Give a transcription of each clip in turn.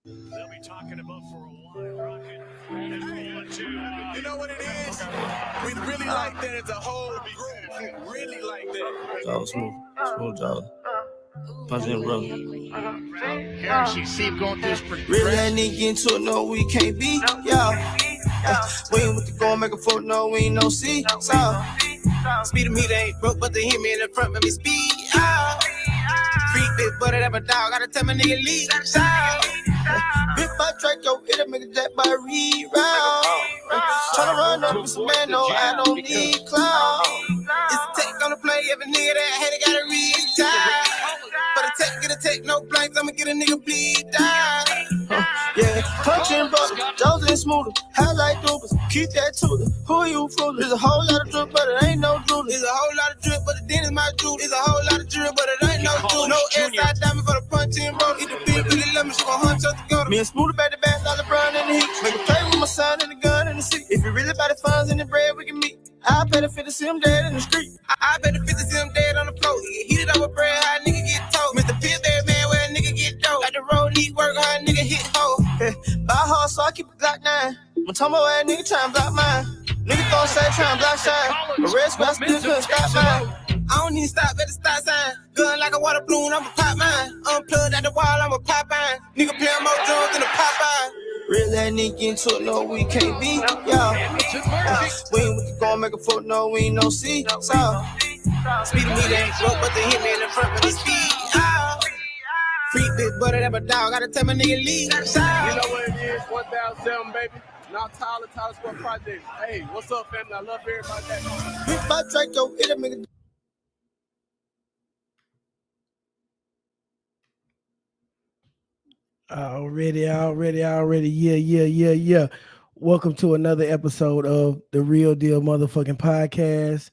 they'll be talking about for a while. Rocket and rolling to. You know what it is? We really like that as a whole group. Really like that. Jolly smooth. Smooth Jolly. Punch in, brother. Here she see going through this progression. Really ain't need get into it, no, we can't be. Yeah. We ain't with the go make a foot, no, we ain't no see. So, Speed of me, they ain't broke, but they hit me in the front, let me speed out. Freak big butter, that my dog, gotta tell my nigga leave. Shout. big butt track, yo, it'll make a jack by reroute. Tryna run up with some man, no, I don't need clout. It's a tech on the play, every nigga that had it gotta retire. But a tech, get a tech, no blanks, I'ma get a nigga bleed down. Yeah, punching brother, Jones and smoother, highlight dupers, keep that to the who you fooling? There's a whole lot of drip, but it ain't no drooling. There's a whole lot of drip, but the den is my jewel. There's a whole lot of drip, but it ain't no jewel. No inside diamond for the punching bro. If the bitch really love me, she gon' hunt us together. Me and Smoothie back to back, like LeBron in the heat. Make a play with my son and the gun in the seat. If you really about the funds and the bread, we can meet. I pay the 50 to see him dead in the street. I bet the 50 see him dead on the floor. He get heated up with bread, how a nigga get told. Mr. Pillsbury man, where a nigga get dope. Like the road need work, how a nigga hit hoe. Buy hard, so I keep a Glock 9. I'm talking about that nigga trying to block mine. Nigga don't say trying to block shine. The red squad still couldn't stop mine. I don't need to stop at the stop sign. Gun like a water balloon, I'ma pop mine. Unplugged at the wall, I'ma pop mine. Nigga play more drums than a Popeye. Really ain't need get into it, no, we can't be. Yeah. We ain't with the go make a foot, no, we ain't no see. So, Speed of me, they ain't broke, but they hit me in the front, let me speed out. Freak big butter, that my dog, gotta tell my nigga leave. You know what it is, 1007, baby. Now Tyler Sport Project. Hey, what's up, family? I love everybody that. big butt track, yo, it'll make a Already. Yeah. Welcome to another episode of the Real Deal Motherfucking Podcast.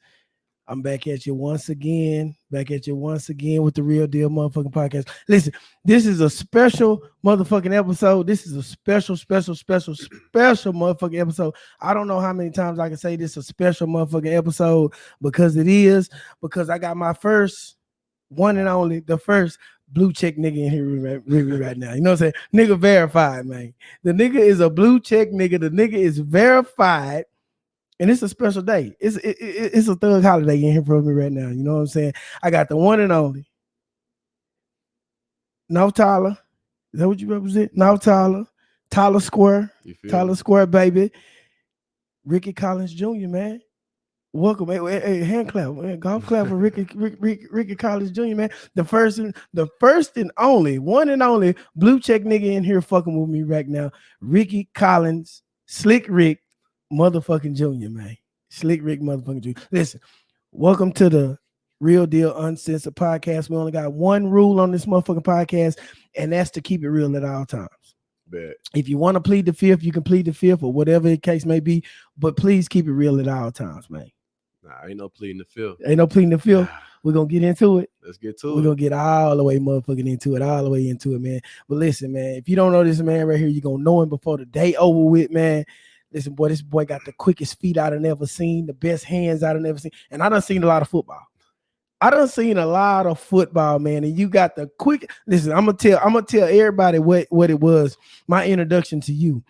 I'm back at you once again with the Real Deal Motherfucking Podcast. Listen, this is a special motherfucking episode. This is a special motherfucking episode. I don't know how many times I can say this is a special motherfucking episode because I got my first one and only, the first blue check nigga in here right now. You know what I'm saying? Nigga verified, man. The nigga is a blue check nigga. The nigga is verified. And it's a special day. It's a thug holiday in here for me right now. You know what I'm saying? I got the one and only. No Tyler. Is that what you represent? No Tyler. Tyler Square. Tyler Square, baby. Ricky Collins Jr., man. Welcome. Hey, hand clap. Golf clap for Ricky Collins Jr., man. The first and only, one and only blue check nigga in here fucking with me right now. Ricky Collins, Slick Rick, motherfucking Junior, man. Slick Rick motherfucking Junior. Listen, welcome to the Real Deal Uncensored Podcast. We only got one rule on this motherfucking podcast, and that's to keep it real at all times. Bet. If you want to plead the fifth, you can plead the fifth or whatever the case may be, but please keep it real at all times, man. Nah, ain't no pleading the fifth. Ain't no pleading the fifth. We're going to get into it. Let's get to it. We're going to get all the way motherfucking into it, man. But listen, man, if you don't know this man right here, you're going to know him before the day over with, man. Listen, boy, this boy got the quickest feet I've never seen, the best hands I've never seen. And I done seen a lot of football. Man. And you got the quick. Listen, I'm gonna tell everybody what it was. My introduction to you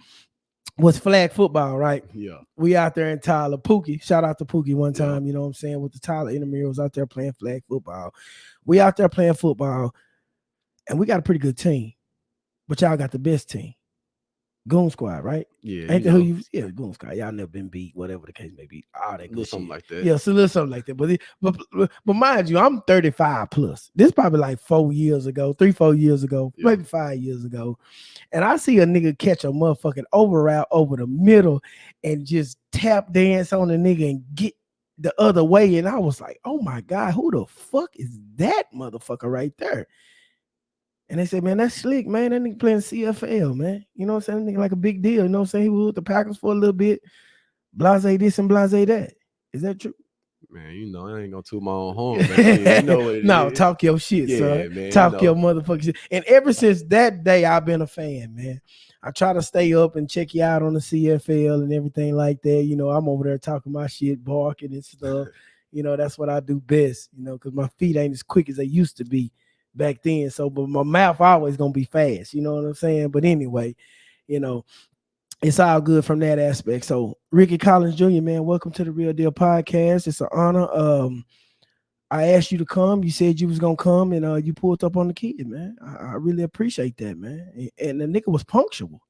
was flag football, right? Yeah. We out there in Tyler. Pookie, shout out to Pookie one time, you know what I'm saying? With the Tyler intramurals out there playing flag football. We out there playing football, and we got a pretty good team. But y'all got the best team. Goon Squad, right? Yeah. Ain't that who you? Yeah, Goon Squad. Y'all never been beat, whatever the case may be. All that good something shit. like that. Yeah, so a little something like that. But mind you, I'm 35 plus. This probably like 4 years ago, 4 years ago, maybe 5 years ago. And I see a nigga catch a motherfucking over route over the middle and just tap dance on the nigga and get the other way. And I was like, oh my God, who the fuck is that motherfucker right there? And they said, man, that's Slick, man. That nigga playing CFL, man. You know what I'm saying? That nigga like a big deal. You know what I'm saying? He was with the Packers for a little bit. Blase this and blase that. Is that true? Man, you know, I ain't gonna toot my own horn, man. You know what it is. Talk your shit, son. Man, talk your motherfucking shit. And ever since that day, I've been a fan, man. I try to stay up and check you out on the CFL and everything like that. You know, I'm over there talking my shit, barking and stuff. You know, that's what I do best, you know, because my feet ain't as quick as they used to be. back then. So, but my mouth always gonna be fast. You know what I'm saying? But anyway, you know, it's all good from that aspect. So, Ricky Collins Jr., man, welcome to the Real Deal Podcast. It's an honor. I asked you to come. You said you was gonna come, and you pulled up on the kid, man. I really appreciate that, man. And the nigga was punctual.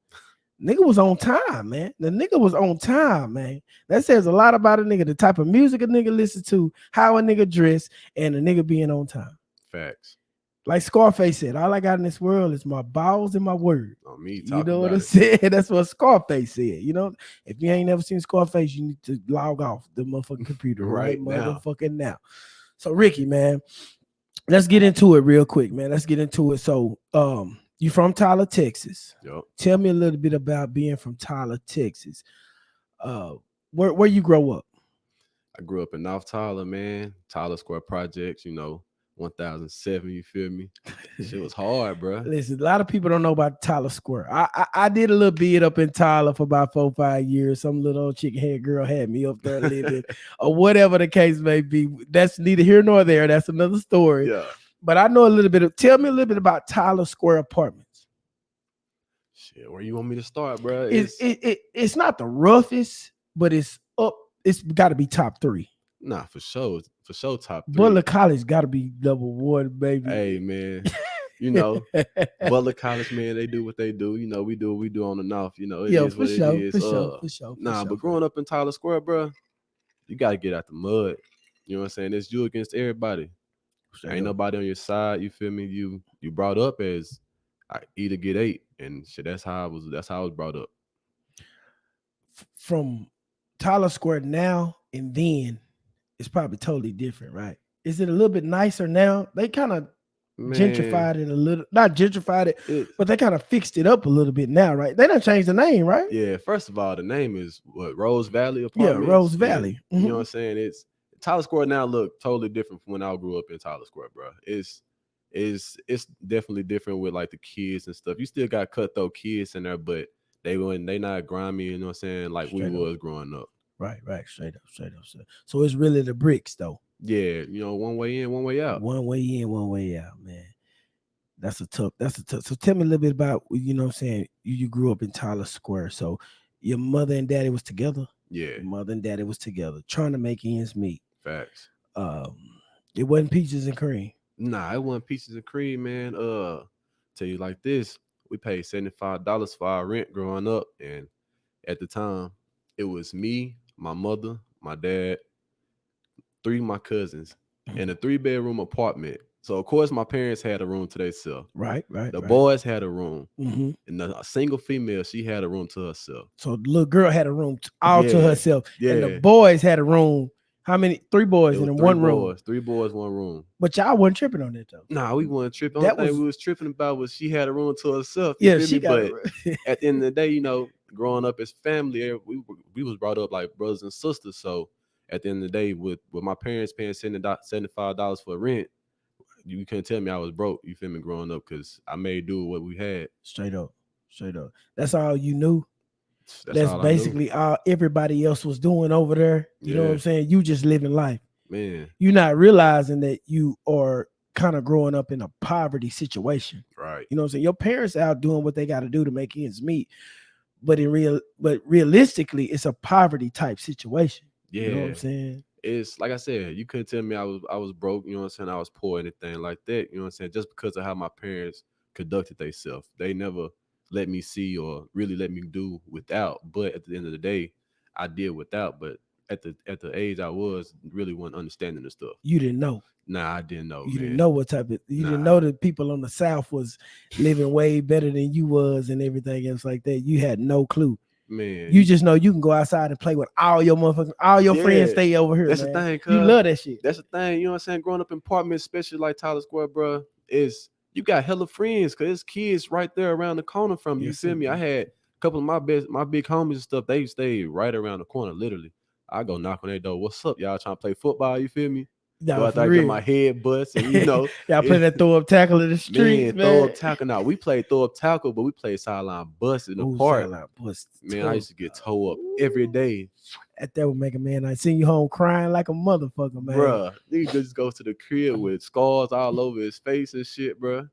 Nigga was on time, man. The nigga was on time, man. That says a lot about a nigga, the type of music a nigga listen to, how a nigga dress, and a nigga being on time. Facts. Like Scarface said, all I got in this world is my balls and my word. On me, You know what I'm saying? That's what Scarface said. You know, if you ain't never seen Scarface, you need to log off the motherfucking computer right motherfucking now. So Ricky, man, let's get into it real quick, man. Let's get into it. So, you from Tyler, Texas. Yep. Tell me a little bit about being from Tyler, Texas. Where you grow up? I grew up in North Tyler, man. Tyler Square Projects, 1007, you feel me? Shit was hard, bro. Listen, a lot of people don't know about Tyler Square. I did a little bit up in Tyler for about 4 or 5 years. Some little old chicken head girl had me up there living, or whatever the case may be. That's neither here nor there. That's another story. Yeah. But I know a little bit. Tell me a little bit about Tyler Square Apartments. Shit, where you want me to start, bro? It's not the roughest, but it's up. It's got to be top 3. Nah, for sure. For sure, top 3. Butler College got to be number 1, baby. Hey, man. Butler College, man, they do what they do. We do what we do on the North. It is for what sure, it is. for sure. But growing up in Tyler Square, bro, you got to get out the mud. You know what I'm saying? It's you against everybody. Ain't nobody on your side. You feel me? You brought up as I eat or get ate, and shit. That's how I was brought up. From Tyler Square now and then, it's probably totally different, right? Is it a little bit nicer now? They kind of gentrified it a little, not gentrified it, but they kind of fixed it up a little bit now, right? They done changed the name, right? Yeah. First of all, the name is what, Rose Valley Apartments. Yeah, Rose Valley. You know what I'm saying? It's Tyler Square now look totally different from when I grew up in Tyler Square, bro. It's definitely different with like the kids and stuff. You still got cutthroat kids in there, but they not grimy, you know what I'm saying, like we was growing up. Right. Straight up. So it's really the bricks though. Yeah, one way in, one way out. One way in, one way out, man. That's a tough. So tell me a little bit about, you know what I'm saying, you grew up in Tyler Square. So your mother and daddy was together? Yeah. Your mother and daddy was together, trying to make ends meet. Facts. It wasn't peaches and cream. Nah, it wasn't peaches and cream, man. Tell you like this, we paid $75 for our rent growing up, and at the time, it was me, my mother, my dad, 3 of my cousins, in a 3-bedroom apartment. So of course, my parents had a room to themselves. Right. The boys had a room, and a single female, she had a room to herself. So the little girl had a room to herself, and the Yeah. boys had a room. How many? 3 boys It in was one 3 room. boys, 3 boys, 1 room. But y'all wasn't tripping on that though. Nah, we weren't tripping. That Only thing we was tripping about was she had a room to herself. Yeah, feel she me? got. But at the end of the day, growing up as family, we was brought up like brothers and sisters. So at the end of the day, with my parents paying $75 for rent, you couldn't tell me I was broke. You feel me? Growing up, because I made do with what we had. Straight up. That's all you knew. That's all basically all everybody else was doing over there. You know what I'm saying? You just living life. Man, You're not realizing that you are kind of growing up in a poverty situation. right. You know what I'm saying? Your parents out doing what they got to do to make ends meet. But realistically, it's a poverty type situation. Yeah. You know what I'm saying? It's like I said, you couldn't tell me I was broke, you know what I'm saying? I was poor, anything like that, you know what I'm saying? Just because of how my parents conducted themselves. They never let me see or really let me do without. But at the end of the day, I did without. But at the age I was, really wasn't understanding the stuff. You didn't know. Nah, I didn't know. You didn't know what type of, you didn't know that people on the South was living way better than you was and everything else like that. You had no clue. Man, You just know you can go outside and play with all your friends stay over here. That's man. the thing, cuz. You love that shit. That's the thing, you know what I'm saying? Growing up in apartments, especially like Tyler Square, bro, is you got hella friends because there's kids right there around the corner from you. You Yes, feel me? I had a couple of my big homies and stuff. They stayed right around the corner, literally. I go knock on their door. What's up? Y'all trying to play football? You feel me? Nah, Go out for there, real. get my head bust, and Y'all play that throw up tackle in the streets, man. throw up tackle. Now we played throw up tackle, but we played sideline bust in the park. Sideline bust. Man, I used to get towed up every day. That would make a man. I seen you home crying like a motherfucker, man. Bruh, nigga just goes to the crib with scars all over his face and shit, bruh.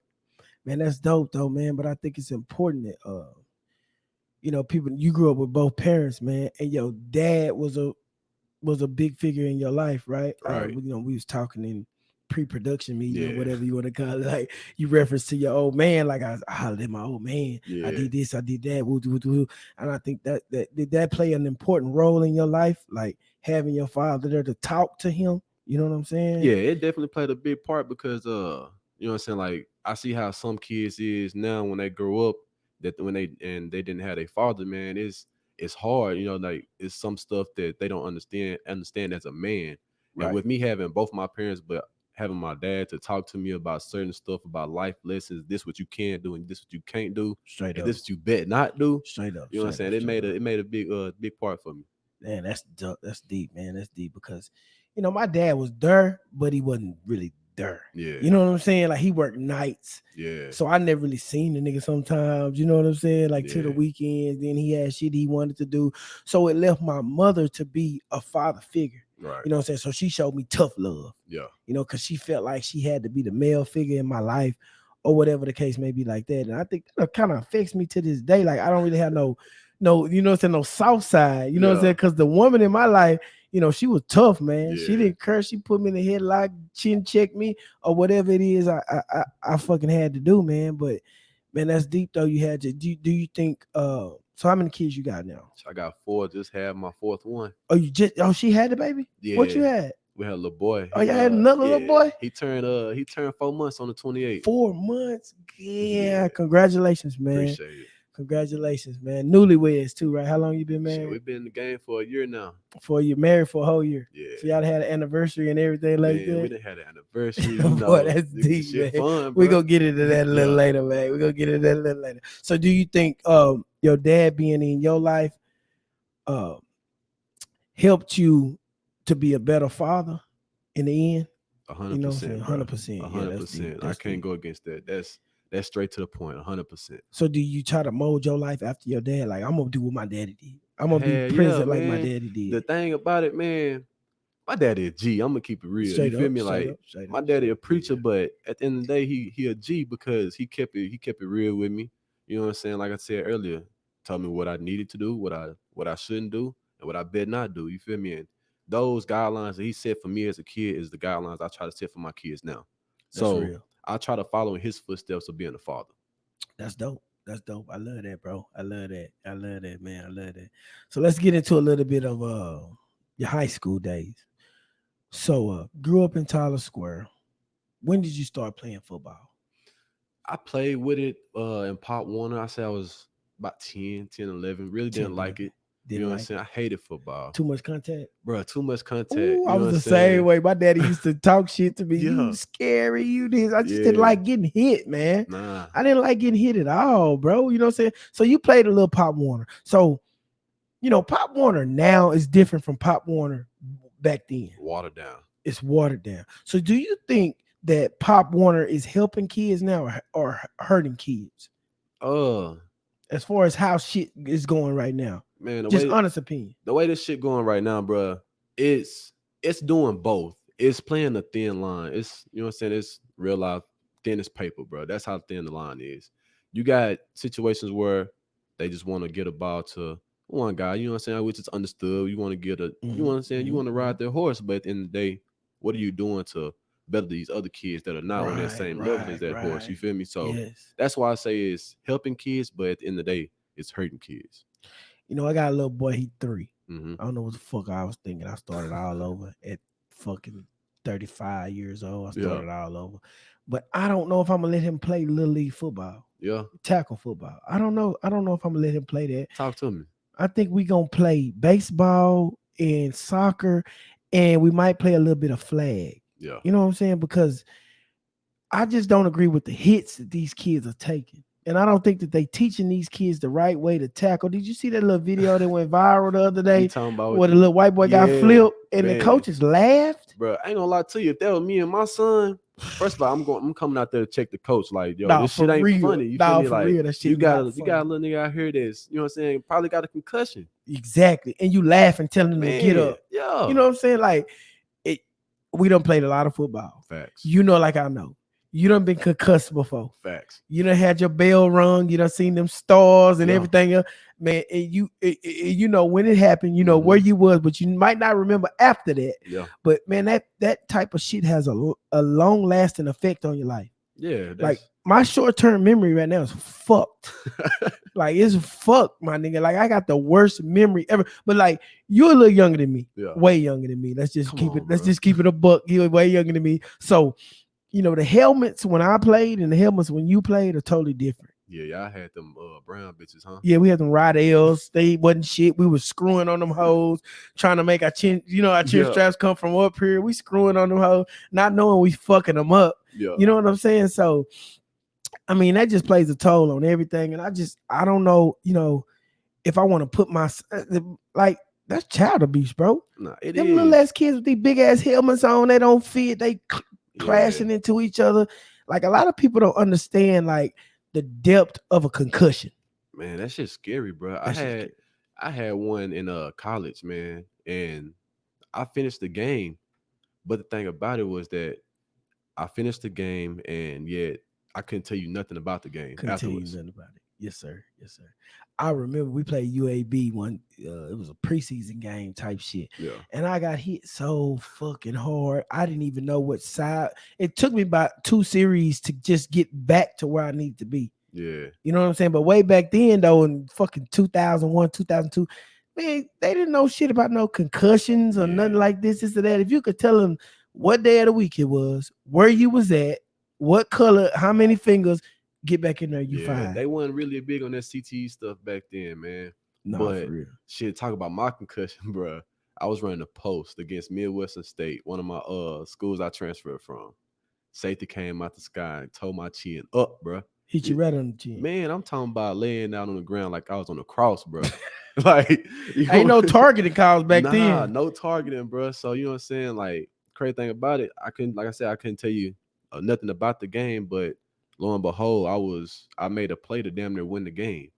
Man, that's dope though, man. But I think it's important that people, you grew up with both parents, man, and your dad was a big figure in your life, right? Right. We was talking in pre-production meeting Yeah. or whatever you want to call it. Like you reference to your old man, like I hollered at my old man. Yeah. I did this, I did that, woo, woo, woo. And I think that did that play an important role in your life, like having your father there to talk to him. You know what I'm saying? Yeah, it definitely played a big part because you know what I'm saying? Like I see how some kids is now when they grow up, that when they didn't have a father, man, it's hard, like it's some stuff that they don't understand as a man. Right. And with me having both my parents, but having my dad to talk to me about certain stuff, about life lessons, this what you can do and this what you can't do, Straight and up. this what you bet not do. Straight up. You know what I'm saying? It made a big part for me. Man, that's deep, man. That's deep because my dad was there, but he wasn't really there. Yeah. You know what I'm saying? Like he worked nights. Yeah. So I never really seen the nigga sometimes, you know what I'm saying? Like to the Yeah. weekends, then he had shit he wanted to do. So it left my mother to be a father figure. Right. You know what I'm saying? So she showed me tough love. Yeah. Because she felt like she had to be the male figure in my life or whatever the case may be like that. And I think that kind of affects me to this day. Like I don't really have no, you know what I'm saying, no soft side. You know what I'm saying? Because the woman in my life, she was tough, man. She Yeah. didn't curse. She put me in the headlock, chin check me, or whatever it is I fucking had to do, man. But man, that's deep though. You had to. Do you think? So how many kids you got now? I got 4. Just had my 4th one. Oh, she had the baby. Yeah. What you had? We had a little boy. Oh, y'all had another little boy? He turned 4 months on the 28th. 4 months. Yeah. Yeah. Congratulations, man. Appreciate it. Congratulations, man. Newlyweds too, right? How long you been Shit, married? we've been in the game for a year now. For you married for a whole year. Yeah. So y'all had an anniversary and everything like Man, we that. done had an anniversary. Boy, that's This deep, shit man. Fun, We're bro. gonna get into that a little Yeah. later, man. We're gonna get into that a little later. So do you think your dad being in your life helped you to be a better father in the end? 100%. You know what I'm saying? 100%. 100%. I can't go against that. That's straight to the point. 100%. So do you try to mold your life after your dad? Like, I'm gonna do what my daddy did. I'm gonna Hell be yeah, present like my man. daddy did. The thing about it, man, my daddy a G. I'm gonna keep it real. Straight You feel up, me? straight Like up, straight my up, daddy straight a up, preacher, yeah. but at the end of the day, he a G because he kept it real with me. You know what I'm saying? Like I said earlier, told me what I needed to do, what I shouldn't do, and what I bet not do. You feel me? And those guidelines that he set for me as a kid is the guidelines I try to set for my kids now. That's So real. I try to follow in his footsteps of being a father. That's dope. That's dope. I love that, bro. I love that, man. I love that. So let's get into a little bit of your high school days. So grew up in Tyler Square. When did you start playing football? I played with it in Pop Warner. I say I was about 10, 11. Really 10, didn't like it. Didn't You know what like I'm saying? I hated football. too much contact. Bro, too much contact. Ooh, You I know was what the I'm same saying? way. My daddy used to talk shit to me. Yeah. You scary, you this. I just didn't Yeah. like getting hit, man. Nah. I didn't like getting hit at all, bro. You know what I'm saying? So you played a little Pop Warner. So, Pop Warner now is different from Pop Warner back then. Watered down. It's watered down. So do you think that Pop Warner is helping kids now or hurting kids? As far as how shit is going right now. Man, Just honest opinion. the way this shit going right now, bro, it's doing both. It's playing a thin line. It's, you know what I'm saying? It's real life thin as paper, bro. That's how thin the line is. You got situations where they just want to get a ball to one guy, you know what I'm saying, which is understood. You want to get you know what I'm saying? You want to ride their horse, but at the end of the day, what are you doing to better these other kids that are not on that same level as that horse? You feel me? So yes. that's why I say it's helping kids, but at the end of the day, it's hurting kids. I got a little boy, he 3. Mm-hmm. I don't know what the fuck I was thinking. I started all over at fucking 35 years old. I started all over. But I don't know if I'm gonna let him play little league football. Yeah. Tackle football. I don't know if I'm gonna let him play that. Talk to me. I think we gonna play baseball and soccer, and we might play a little bit of flag. Yeah. You know what I'm saying? Because I just don't agree with the hits that these kids are taking. And I don't think that they teaching these kids the right way to tackle. Did you see that little video that went viral the other day where the little white boy got flipped and the coaches laughed? Bro, I ain't gonna lie to you. If that was me and my son, first of all, I'm coming out there to check the coach. Like, yo, this shit ain't funny. You feel me? Like, real, that shit you got a not little nigga out here that's, you know what I'm saying, probably got a concussion. Exactly. And you laugh and tell them to get up. Yeah. You know what I'm saying? Like, we done played a lot of football. Facts. You know, like I know. You done been concussed before. Facts. You done had your bell rung. You done seen them stars and everything else. Man, and you know when it happened, you know where you was, but you might not remember after that. Yeah. But man, that type of shit has a long-lasting effect on your life. Yeah. Like my short-term memory right now is fucked. Like it's fucked, my nigga. Like I got the worst memory ever. But like you're a little younger than me. Yeah. Way younger than me. Let's just Come keep on, it. Let's bro. just keep it a buck. You're way younger than me. So, you know, the helmets when I played and the helmets when you played are totally different. Yeah, y'all had them brown bitches, huh? Yeah, we had them Rydell's. They wasn't shit. We was screwing on them hoes, trying to make our chin, our chin straps come from up here. We screwing on them hoes, not knowing we fucking them up. Yeah. You know what I'm saying? So, I mean, that just plays a toll on everything. And I don't know, if I want to put my, like, that's child abuse, bro. Nah, it them is. little ass kids with these big ass helmets on, they don't fit. They crashing into each other. Like, a lot of people don't understand, like, the depth of a concussion. Man, that shit's scary, bro. I had one in college, man, and I finished the game. But the thing about it was that I finished the game, and yet I couldn't tell you nothing about the game afterwards. Tell you nothing about it. Yes, sir. Yes, sir. I remember we played UAB one. It was a preseason game type shit. Yeah. And I got hit so fucking hard. I didn't even know what side. It took me about 2 series to just get back to where I need to be. Yeah. You know what I'm saying? But way back then, though, in fucking 2001, 2002, man, they didn't know shit about no concussions or nothing like this or that. If you could tell them what day of the week it was, where you was at, what color, how many fingers, get back in there, you fine. They wasn't really big on that CTE stuff back then, man. No, but for real. Shit, talk about my concussion, bro. I was running a post against Midwestern State, one of my schools I transferred from. Safety came out the sky and tore my chin up, bro. Hit you right on the chin. Man, I'm talking about laying down on the ground like I was on a cross, bro. Like, ain't no targeting calls back then. No targeting, bro. So you know what I'm saying? Like, crazy thing about it, I couldn't tell you nothing about the game, but lo and behold, I made a play to damn near win the game,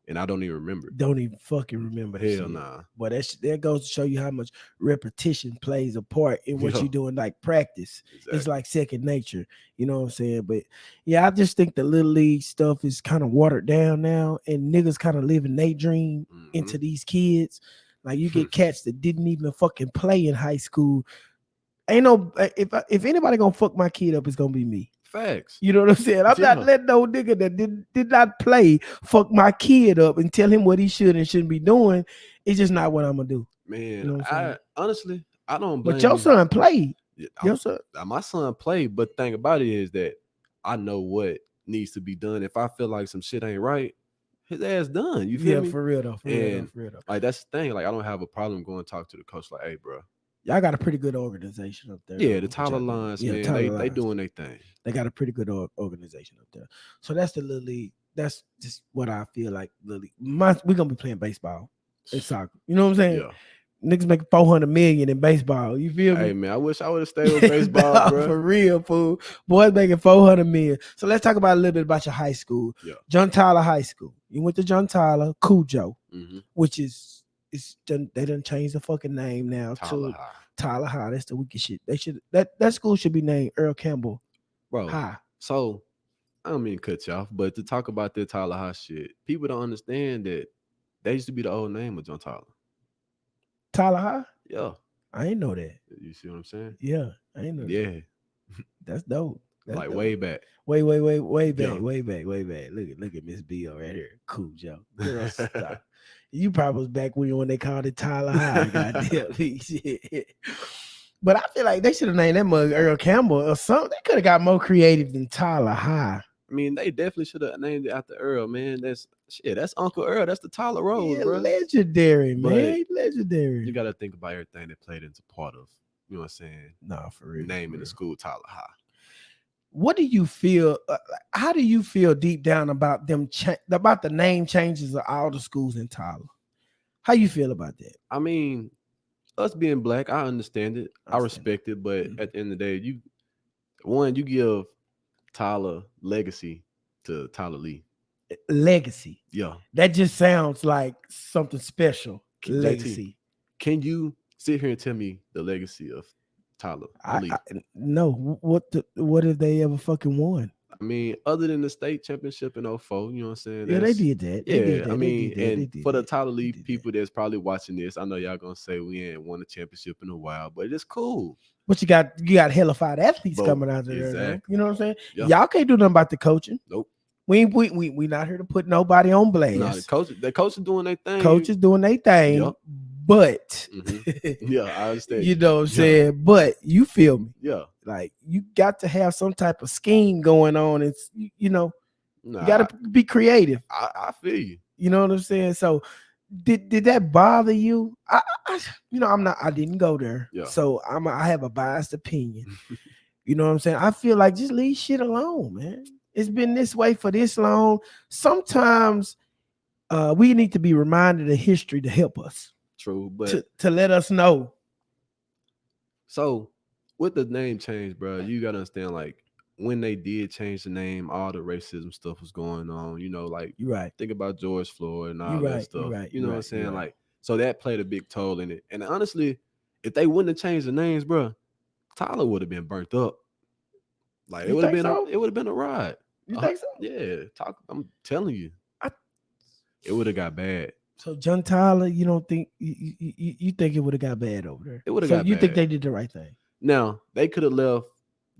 and I don't even remember. Don't even fucking remember. Hell nah. But that goes to show you how much repetition plays a part in what you're doing, like practice. Exactly. It's like second nature. You know what I'm saying? But yeah, I just think the little league stuff is kind of watered down now, and niggas kind of living their dream into these kids. Like you get cats that didn't even fucking play in high school. Ain't no if anybody gonna fuck my kid up, it's gonna be me. Facts. You know what I'm saying? I'm not letting no nigga that did not play fuck my kid up and tell him what he should and shouldn't be doing. It's just not what I'm gonna do. Man, you know I honestly don't blame. But your son played. Your son, my son played. But the thing about it is that I know what needs to be done. If I feel like some shit ain't right, his ass done. You feel me? For real though. For real though. Like that's the thing. Like I don't have a problem going to talk to the coach. Like, hey, bro. Y'all got a pretty good organization up there. Yeah, the Tyler Lines, man. They doing their thing. They got a pretty good organization up there. So that's the Little League. That's just what I feel like. Little League. We're gonna be playing baseball and soccer. You know what I'm saying? Yeah. Niggas make 400 million in baseball. You feel me? Hey man, I wish I would have stayed with baseball, bro. For real, fool. Boys making 400 million. So let's talk about a little bit about your high school. Yeah. John Tyler High School. You went to John Tyler, Cujo, which is they done changed the fucking name now to Tyler High. That's the wicked shit. They should that school should be named Earl Campbell High. So I don't mean to cut you off, but to talk about that Tyler High shit, people don't understand that they used to be the old name of John Tyler. Tyler High? Yeah. I ain't know that. You see what I'm saying? Yeah, I ain't know that. Yeah. That's dope. That's like dope. way back. Way back, Yeah. way back. Look at Miss B right here. Cool, Joe. Stop. You probably was back when they called it Tyler High. Goddamn shit. But I feel like they should have named that mug Earl Campbell or something. They could have got more creative than Tyler High. I mean, they definitely should have named it after Earl, man. That's Uncle Earl. That's the Tyler Rose, bro. Legendary, But man. Legendary. You got to think about everything that played into part of, you know what I'm saying? Nah, for real. Naming the school Tyler High. What do you feel? How do you feel deep down about them? About the name changes of all the schools in Tyler? How you feel about that? I mean, us being black, I understand it. I respect it. But at the end of the day, you give Tyler legacy to Tyler Lee. Legacy. Yeah. That just sounds like something special. JT, legacy. can you sit here and tell me the legacy of Tyler Lee? No. What if they ever fucking won? I mean, other than the state championship in 04, you know what I'm saying? Yeah, they did that. They did that. I mean, they and did for the that. Tyler They Lee did people that's probably watching this, I know y'all gonna say we ain't won a championship in a while, but it's cool. But you got hellified athletes Bro, coming out there. Though. exactly. You know what I'm saying? Yeah. Y'all can't do nothing about the coaching. Nope. We not here to put nobody on blast. Nah, the coach is doing their thing. Coaches doing their thing, Yep. but Yeah, I understand. you know what I'm saying. But you feel me? Yeah. Like you got to have some type of scheme going on. It's you know, Nah, you got to be creative. I feel you. You know what I'm saying? So did that bother you? I I didn't go there. Yeah. So I have a biased opinion. You know what I'm saying? I feel like just leave shit alone, man. It's been this way for this long. Sometimes we need to be reminded of history to help us. True, but to let us know. So with the name change, bro, you gotta understand, like, when they did change the name, all the racism stuff was going on. You know, like, You're right. think about George Floyd and all You're that right, stuff. you're right, You know you're what I'm saying? right, you're right. Like, so that played a big toll in it. And honestly, if they wouldn't have changed the names, bro, Tyler would have been burnt up. Like, You it would have think been so? it would have been a ride. You think so? Yeah, I'm telling you, it would have got bad. So John Tyler, you don't think you think it would have got bad over there? It would have so got you bad. think they did the right thing? Now they could have left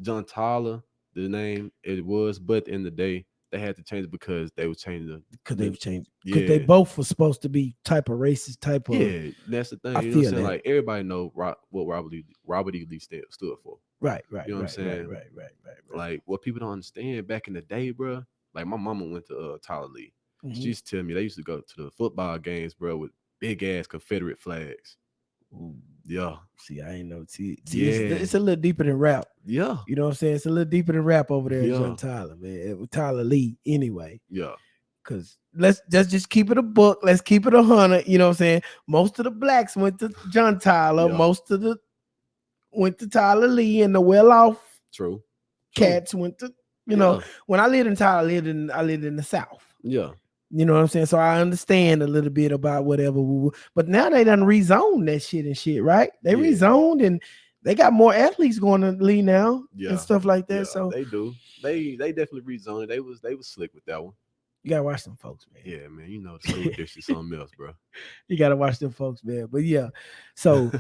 John Tyler, the name it was, but at the end of the day, they had to change it because they were changing Because they were changed. Yeah. Because they both were supposed to be type of racist type of. Yeah, that's the thing. I You know what I'm feel saying? that. Like, everybody know what Robert E. Lee stood for. Right. You know what I'm saying? Right. Like, what people don't understand, back in the day, bro. Like, my mama went to Tyler Lee. Mhm. She used to tell me they used to go to the football games, bro, with big ass Confederate flags. Ooh. Yeah, See, I ain't know. See, Yeah. it's a little deeper than rap. yeah, You know what I'm saying? It's a little deeper than rap over there, Yeah. John Tyler, man. With Tyler Lee, anyway. yeah. Cause let's just keep it a book. Let's keep it 100. You know what I'm saying? Most of the blacks went to John Tyler. Yeah. Most of the went to Tyler Lee, and the well-off True. cats went to. You know, when I lived in Tyler, I lived in the South. Yeah. You know what I'm saying? So I understand a little bit about whatever. But now they done rezoned that shit and shit, right? They Yeah. rezoned and they got more athletes going to Lee now Yeah. and stuff like that. Yeah, So they do. They definitely rezoned it. They was slick with that one. you gotta watch them folks, man. Yeah, man. You know the school district something else, bro. You gotta watch them folks, man. But yeah, so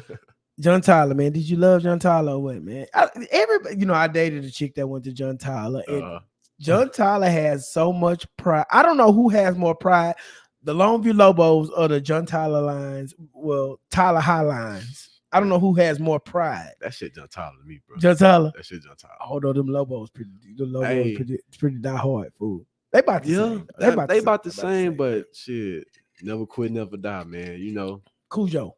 John Tyler, man, did you love John Tyler or what, man? Everybody, you know, I dated a chick that went to John Tyler, and John Tyler has so much pride. I don't know who has more pride, the Longview Lobos or the John Tyler Lions. Well, Tyler High Lines. I don't know who has more pride. That shit John Tyler to me, bro. John Tyler. That shit John Tyler. Although them Lobos pretty Hey. pretty die hard, fool. They about the same. They about the same, but shit, never quit, never die, man. You know, Cujo.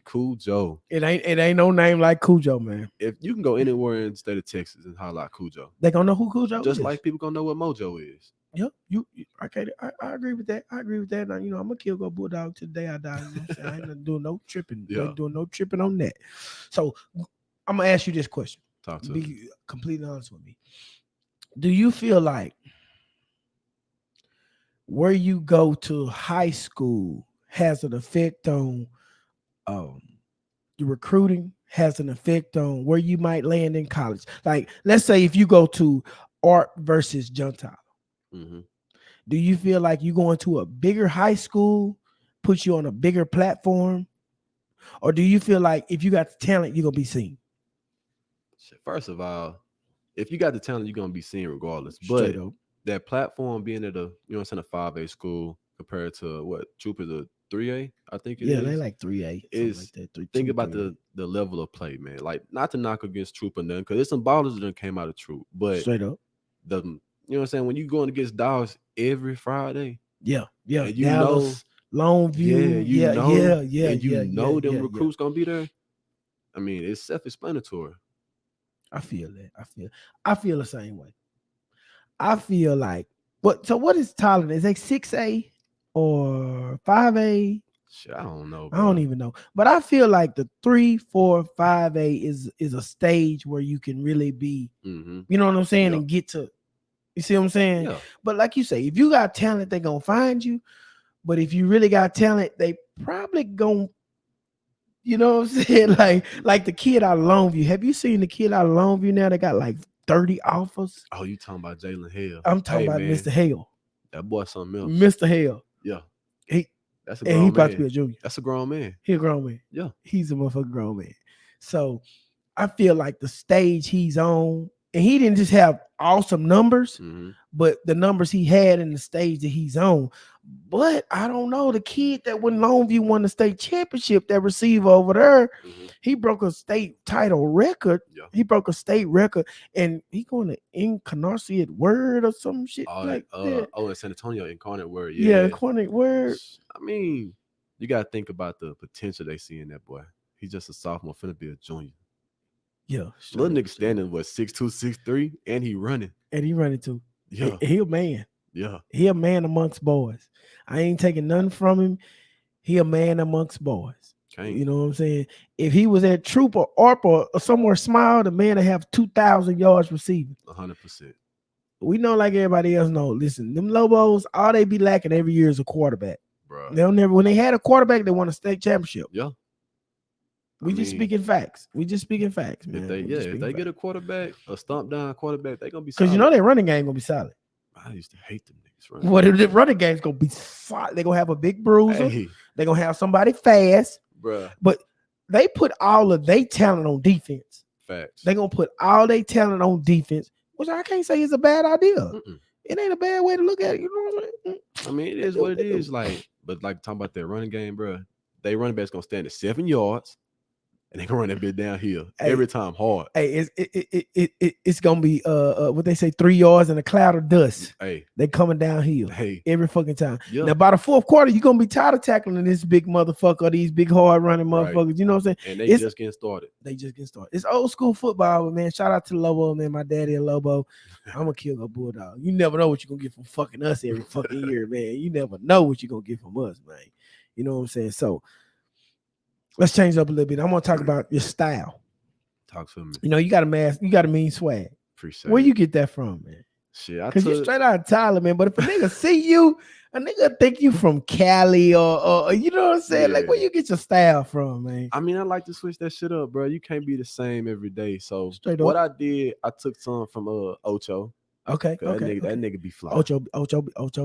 Cool Joe. It ain't no name like Cujo, man. If you can go anywhere in the state of Texas and holler out Cujo, They gonna know who Cujo just is. like people gonna know what Mojo is. Yep, okay. I agree with that. I agree with that. Now, you know, I'm gonna kill Go Bulldog till the day I die. You know what I'm saying? I ain't doing no tripping. Yeah. Ain't doing no tripping on that. So I'm gonna ask you this question. Talk to me. Be completely honest with me. Do you feel like where you go to high school has an effect on the recruiting, has an effect on where you might land in college? Like, let's say if you go to Art versus John Tyler. Mm-hmm. Do you feel like you going to a bigger high school puts you on a bigger platform? Or do you feel like if you got the talent, you're going to be seen? First of all, if you got the talent, you're gonna be seen regardless. Straight But up. that platform being at a, you know what I'm saying, a 5A school compared to what Troop is a 3A, I think it is. Yeah, they like 3A. Is like that. 3, think 2, about 3A. the level of play, man. Like, not to knock against Troop or nothing, because there's some ballers that came out of Troop, but Straight up. the, you know what I'm saying, when you going against dogs every Friday, Yeah. and you Dallas, Longview. you know them recruits gonna be there. I mean, it's self-explanatory. I feel that. I feel the same way. I feel like what is Tyler? Is they 6A or 5A? Shit, I don't know. I don't bro. even know. But I feel like the 3, 4, 5A is a stage where you can really be, Mhm. you know what I'm saying, Yep. and get to, you see what I'm saying? Yeah. But like you say, if you got talent, they're gonna find you. But if you really got talent, they probably gon', you know what I'm saying? Like the kid out of Longview. Have you seen the kid out of Longview now? They got like 30 offers. Oh, you talking about Jalen Hale? I'm talking about man, Mr. Hale. That boy something else. Mr. Hale. Yeah. That's a And grown he about to man. be a junior. That's a grown man. He a grown man. Yeah. He's a motherfucking grown man. So I feel like the stage he's on, and he didn't just have awesome numbers, but the numbers he had in the stage that he's on. But I don't know, the kid that when Longview won the state championship, that receiver over there, he broke a state title record. Yeah. He broke a state record, and he going to Incarnate Word or some shit like that. Oh, in San Antonio, Incarnate Word. Yeah, Yeah. Incarnate Word. I mean, you got to think about the potential they see in that boy. He's just a sophomore, finna be a junior. Yeah. Little nigga standing, 6'2", 6'3", and he running. And he running too. Yeah. He a man. Yeah. He a man amongst boys. I ain't taking nothing from him. He a man amongst boys. Can't. You know what I'm saying? If he was at Troop or ARP or somewhere small, the man would have 2,000 yards receiving. 100%. We know, like everybody else know. Listen, them Lobos, all they be lacking every year is a quarterback. Bro. They'll never. When they had a quarterback, they won a state championship. Yeah. We just speaking facts. We just speaking facts, man. If they get a quarterback, a stomp down quarterback, they gonna be because you know their running game gonna be solid. I used to hate them niggas. Running. What if the running game's gonna be solid? They gonna have a big bruiser. Hey, They gonna have somebody fast. bruh. But they put all of their talent on defense. Facts. They gonna put all their talent on defense, which I can't say is a bad idea. Mm-mm. It ain't a bad way to look at it. You know what I mean? I mean, it is what it is. Like, but like talking about their running game, bro. They running back's gonna stand at 7 yards, and they gonna run that bit downhill every time hard. Hey, it's gonna be what they say, 3 yards in a cloud of dust. Hey, They coming downhill. hey, Every fucking time. yeah. Now, by the fourth quarter, you're gonna be tired of tackling this big motherfucker, these big hard running Right. motherfuckers. You know what I'm saying? And they It's- just getting started. They just get started. It's old school football, but man. Shout out to Lobo, man. My daddy a Lobo. I'm a killer bulldog. You never know what you're gonna get from fucking us every fucking year, man. You never know what you're gonna get from us, man. You know what I'm saying? So let's change up a little bit. I'm gonna talk about your style. Talk to me. You know, you got a mask, you got a mean swag. Appreciate Where it. you get that from, man? Shit, I Because you took. straight out of Tyler, man. But if a nigga see you, a nigga think you from Cali or you know what I'm saying? Like, where Yeah. you get your style from, man? I mean, I like to switch that shit up, bro. You can't be the same every day. So Straight what up. I did, I took some from Ocho. Okay, 'Cause okay. that nigga be fly. Ocho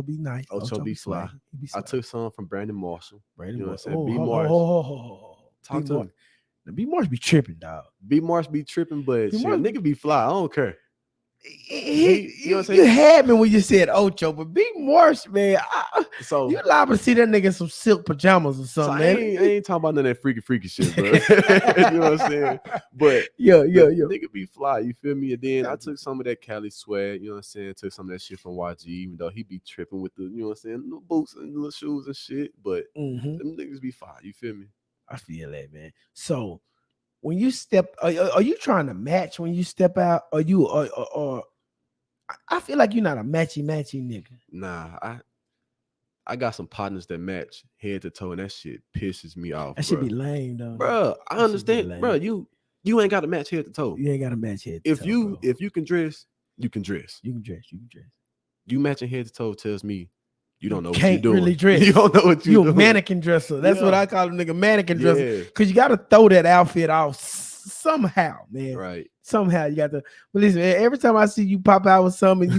be nice. Ocho be fly. swag. He be I swag. took some from Brandon Marshall. Brandon you know Marsh. what I'm saying? B hold Marsh. on. Talk B to Marsh. me. The B Marsh be tripping, dog. B Marsh be tripping, but B shit, Marsh- nigga be fly. I don't care. You know what I'm you saying? had me when you said Ocho, but B Marsh, man, So, you liable to see that nigga in some silk pajamas or so something, I, man. ain't talking about none of that freaky shit, bro. You know what I'm saying? But Yeah. nigga be fly. You feel me? And then I took some of that Cali swag. You know what I'm saying? Took some of that shit from YG, even though he be tripping with the, you know what I'm saying, little boots and little shoes and shit. But Mhm. them niggas be fly. You feel me? I feel that, man. So when you step, are you trying to match when you step out, or you or I feel like you're not a matchy nigga. Nah, I got some partners that match head to toe, and that shit pisses me off. That should be lame, though. bro. I That should be understand, lame. bro. You ain't got to match head to toe. You ain't got to match head. to If toe, you bro. if you can dress, you can dress. you can dress, you can dress. You matching head to toe tells me you don't know what Can't you're doing. really dress. You don't know what You you're a doing. mannequin dresser. That's what Yeah. I call a nigga, mannequin dresser. Yeah, Cause you got to throw that outfit off somehow, man. right. Somehow you got to. But listen, man, every time I see you pop out with something,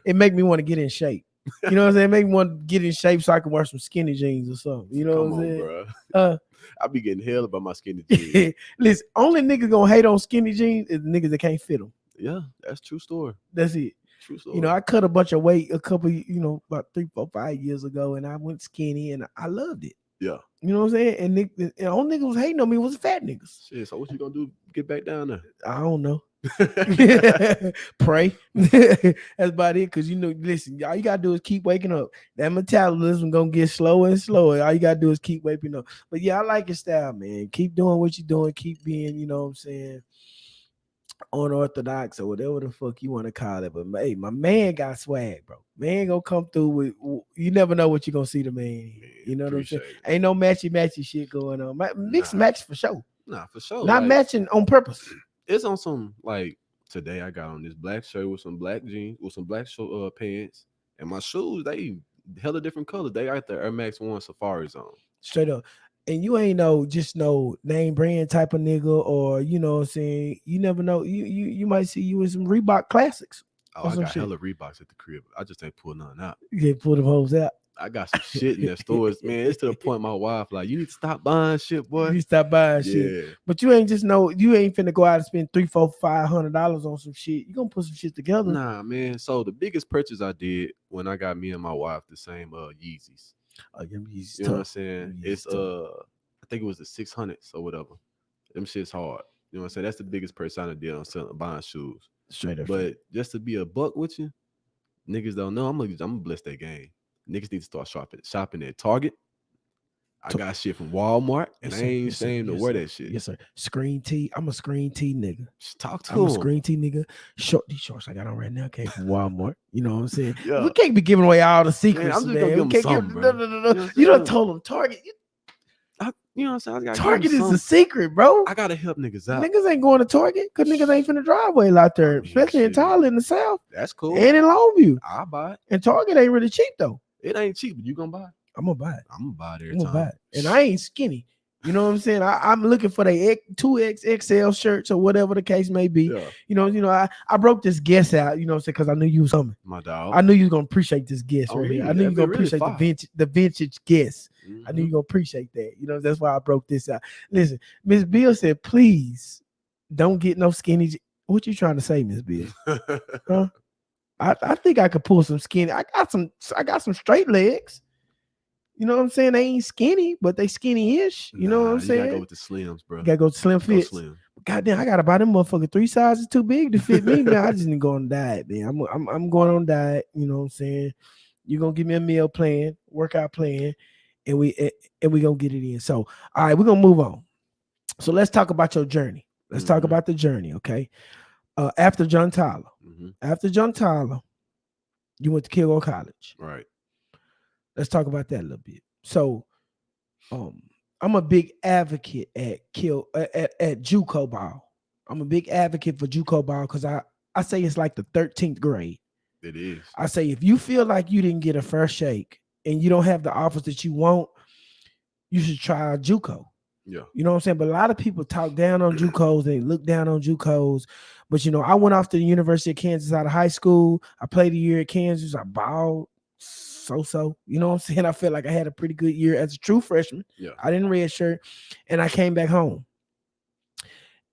it make me want to get in shape. You know what I'm saying? It make me want to get in shape so I can wear some skinny jeans or something. You know Come what I'm on, saying? bro. Uh, I be getting hell about my skinny jeans. Listen, only niggas gonna hate on skinny jeans is niggas that can't fit them. Yeah, that's true story. That's it. True story. You know, I cut a bunch of weight a couple, about 3, 4, 5 years ago, and I went skinny, and I loved it. Yeah. You know what I'm saying? And all niggas was hating on me was fat niggas. Shit, so what you gonna do? Get back down there? I don't know. Pray. That's about it. Cause listen, all you gotta do is keep waking up. That metabolism gonna get slower and slower. All you gotta do is keep waking up. But yeah, I like your style, man. Keep doing what you're doing. Keep being, you know what I'm saying, unorthodox or whatever the fuck you want to call it. But hey, my man got swag, bro. Man gonna come through with. You never know what you're gonna see the man. You know what I'm saying? Appreciate it. Ain't no matchy shit going on. Mix Nah. match for sure. Nah, for sure. Not like, matching on purpose. It's on some like today. I got on this black shirt with some black jeans with some black pants, and my shoes hella different colors. They got the Air Max 1 Safaris on. Straight up. And you ain't just no name brand type of nigga, or you know what I'm saying. You never know. You might see you in some Reebok classics. Oh, I got hella Reeboks at the crib. I just ain't pull nothing out. You can't pull them hoes out. I got some shit in their stores, man. It's to the point my wife like, you need to stop buying shit, boy. You stop buying shit. But you ain't finna go out and spend $300, $400, $500 on some shit. You gonna put some shit together. Nah, man. So the biggest purchase I did when I got me and my wife the same Yeezys. Oh, them Yeezys. You know what I'm saying? It's I think it was the 600s or whatever. Them shit's hard. You know what I'm saying? That's the biggest purchase I did on buying shoes. Straight up. But just to be a buck with you, niggas don't know. I'm gonna bless their game. Niggas need to start shopping at Target. I got shit from Walmart, and I ain't ashamed to wear that shit. Yes, sir. Screen tee. I'm a screen tee nigga. Just talk to I'm him. a screen tee nigga. These shorts I got on right now came from Walmart. You know what I'm saying? Yeah. We can't be giving away all the secrets, Man, I'm just man. gonna give them something, bro. No. You done told them Target. You know what I'm saying? Target is the secret, bro. I gotta help niggas out. Niggas ain't going to Target because niggas ain't finna drive well out there, especially in Tyler in the South. That's cool. And in Longview. I'll buy it. And Target ain't really cheap though. It ain't cheap, but you gonna buy it. I'm gonna buy it. I'm gonna buy it every I'm gonna time. buy it. And I ain't skinny. You know what I'm saying? I'm looking for the 2X XL shirts or whatever the case may be. Yeah. You know, I broke this guess out, you know what I'm saying? Because I knew you was coming. My dog. I knew you was gonna appreciate this guess right here. I knew you that'd were be gonna really appreciate the vintage guess. Mhm. I knew you gonna appreciate that. You know, that's why I broke this out. Listen, Miss Bill said, please don't get no skinny. What you trying to say, Miss Bill? Huh? I think I could pull some skinny. I got some straight legs. You know what I'm saying? They ain't skinny, but they skinny-ish. You know what I'm saying? You gotta go with the slims, bro. You gotta go slim fit. Slim. Goddamn, I gotta buy them motherfucker 3 sizes too big to fit me, man. I just need to go on diet, man. I'm going on diet. You know what I'm saying? You're gonna give me a meal plan, workout plan, and we gonna get it in. So, all right, we're gonna move on. So let's talk about your journey. Let's talk about the journey, okay? After John Tyler, you went to Kilgore College. Right. Let's talk about that a little bit. So, I'm a big advocate at JUCO ball. I'm a big advocate for JUCO ball because I say it's like the 13th grade. It is. I say if you feel like you didn't get a fair shake and you don't have the offers that you want, you should try JUCO. Yeah. You know what I'm saying? But a lot of people talk down on JUCOs. They look down on JUCOs. But, you know, I went off to the University of Kansas out of high school. I played a year at Kansas. I balled so. You know what I'm saying? I felt like I had a pretty good year as a true freshman. Yeah. I didn't redshirt. And I came back home.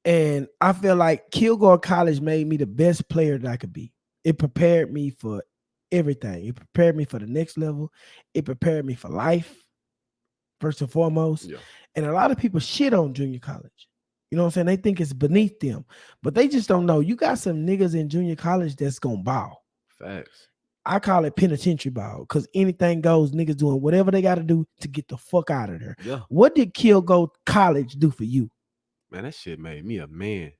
And I feel like Kilgore College made me the best player that I could be. It prepared me for everything. It prepared me for the next level. It prepared me for life, first and foremost. Yeah. And a lot of people shit on junior college. You know what I'm saying? They think it's beneath them, but they just don't know. You got some niggas in junior college that's gonna ball. Facts. I call it penitentiary ball because anything goes. Niggas doing whatever they got to do to get the fuck out of there. Yeah. What did Kilgore College do for you? Man, that shit made me a man.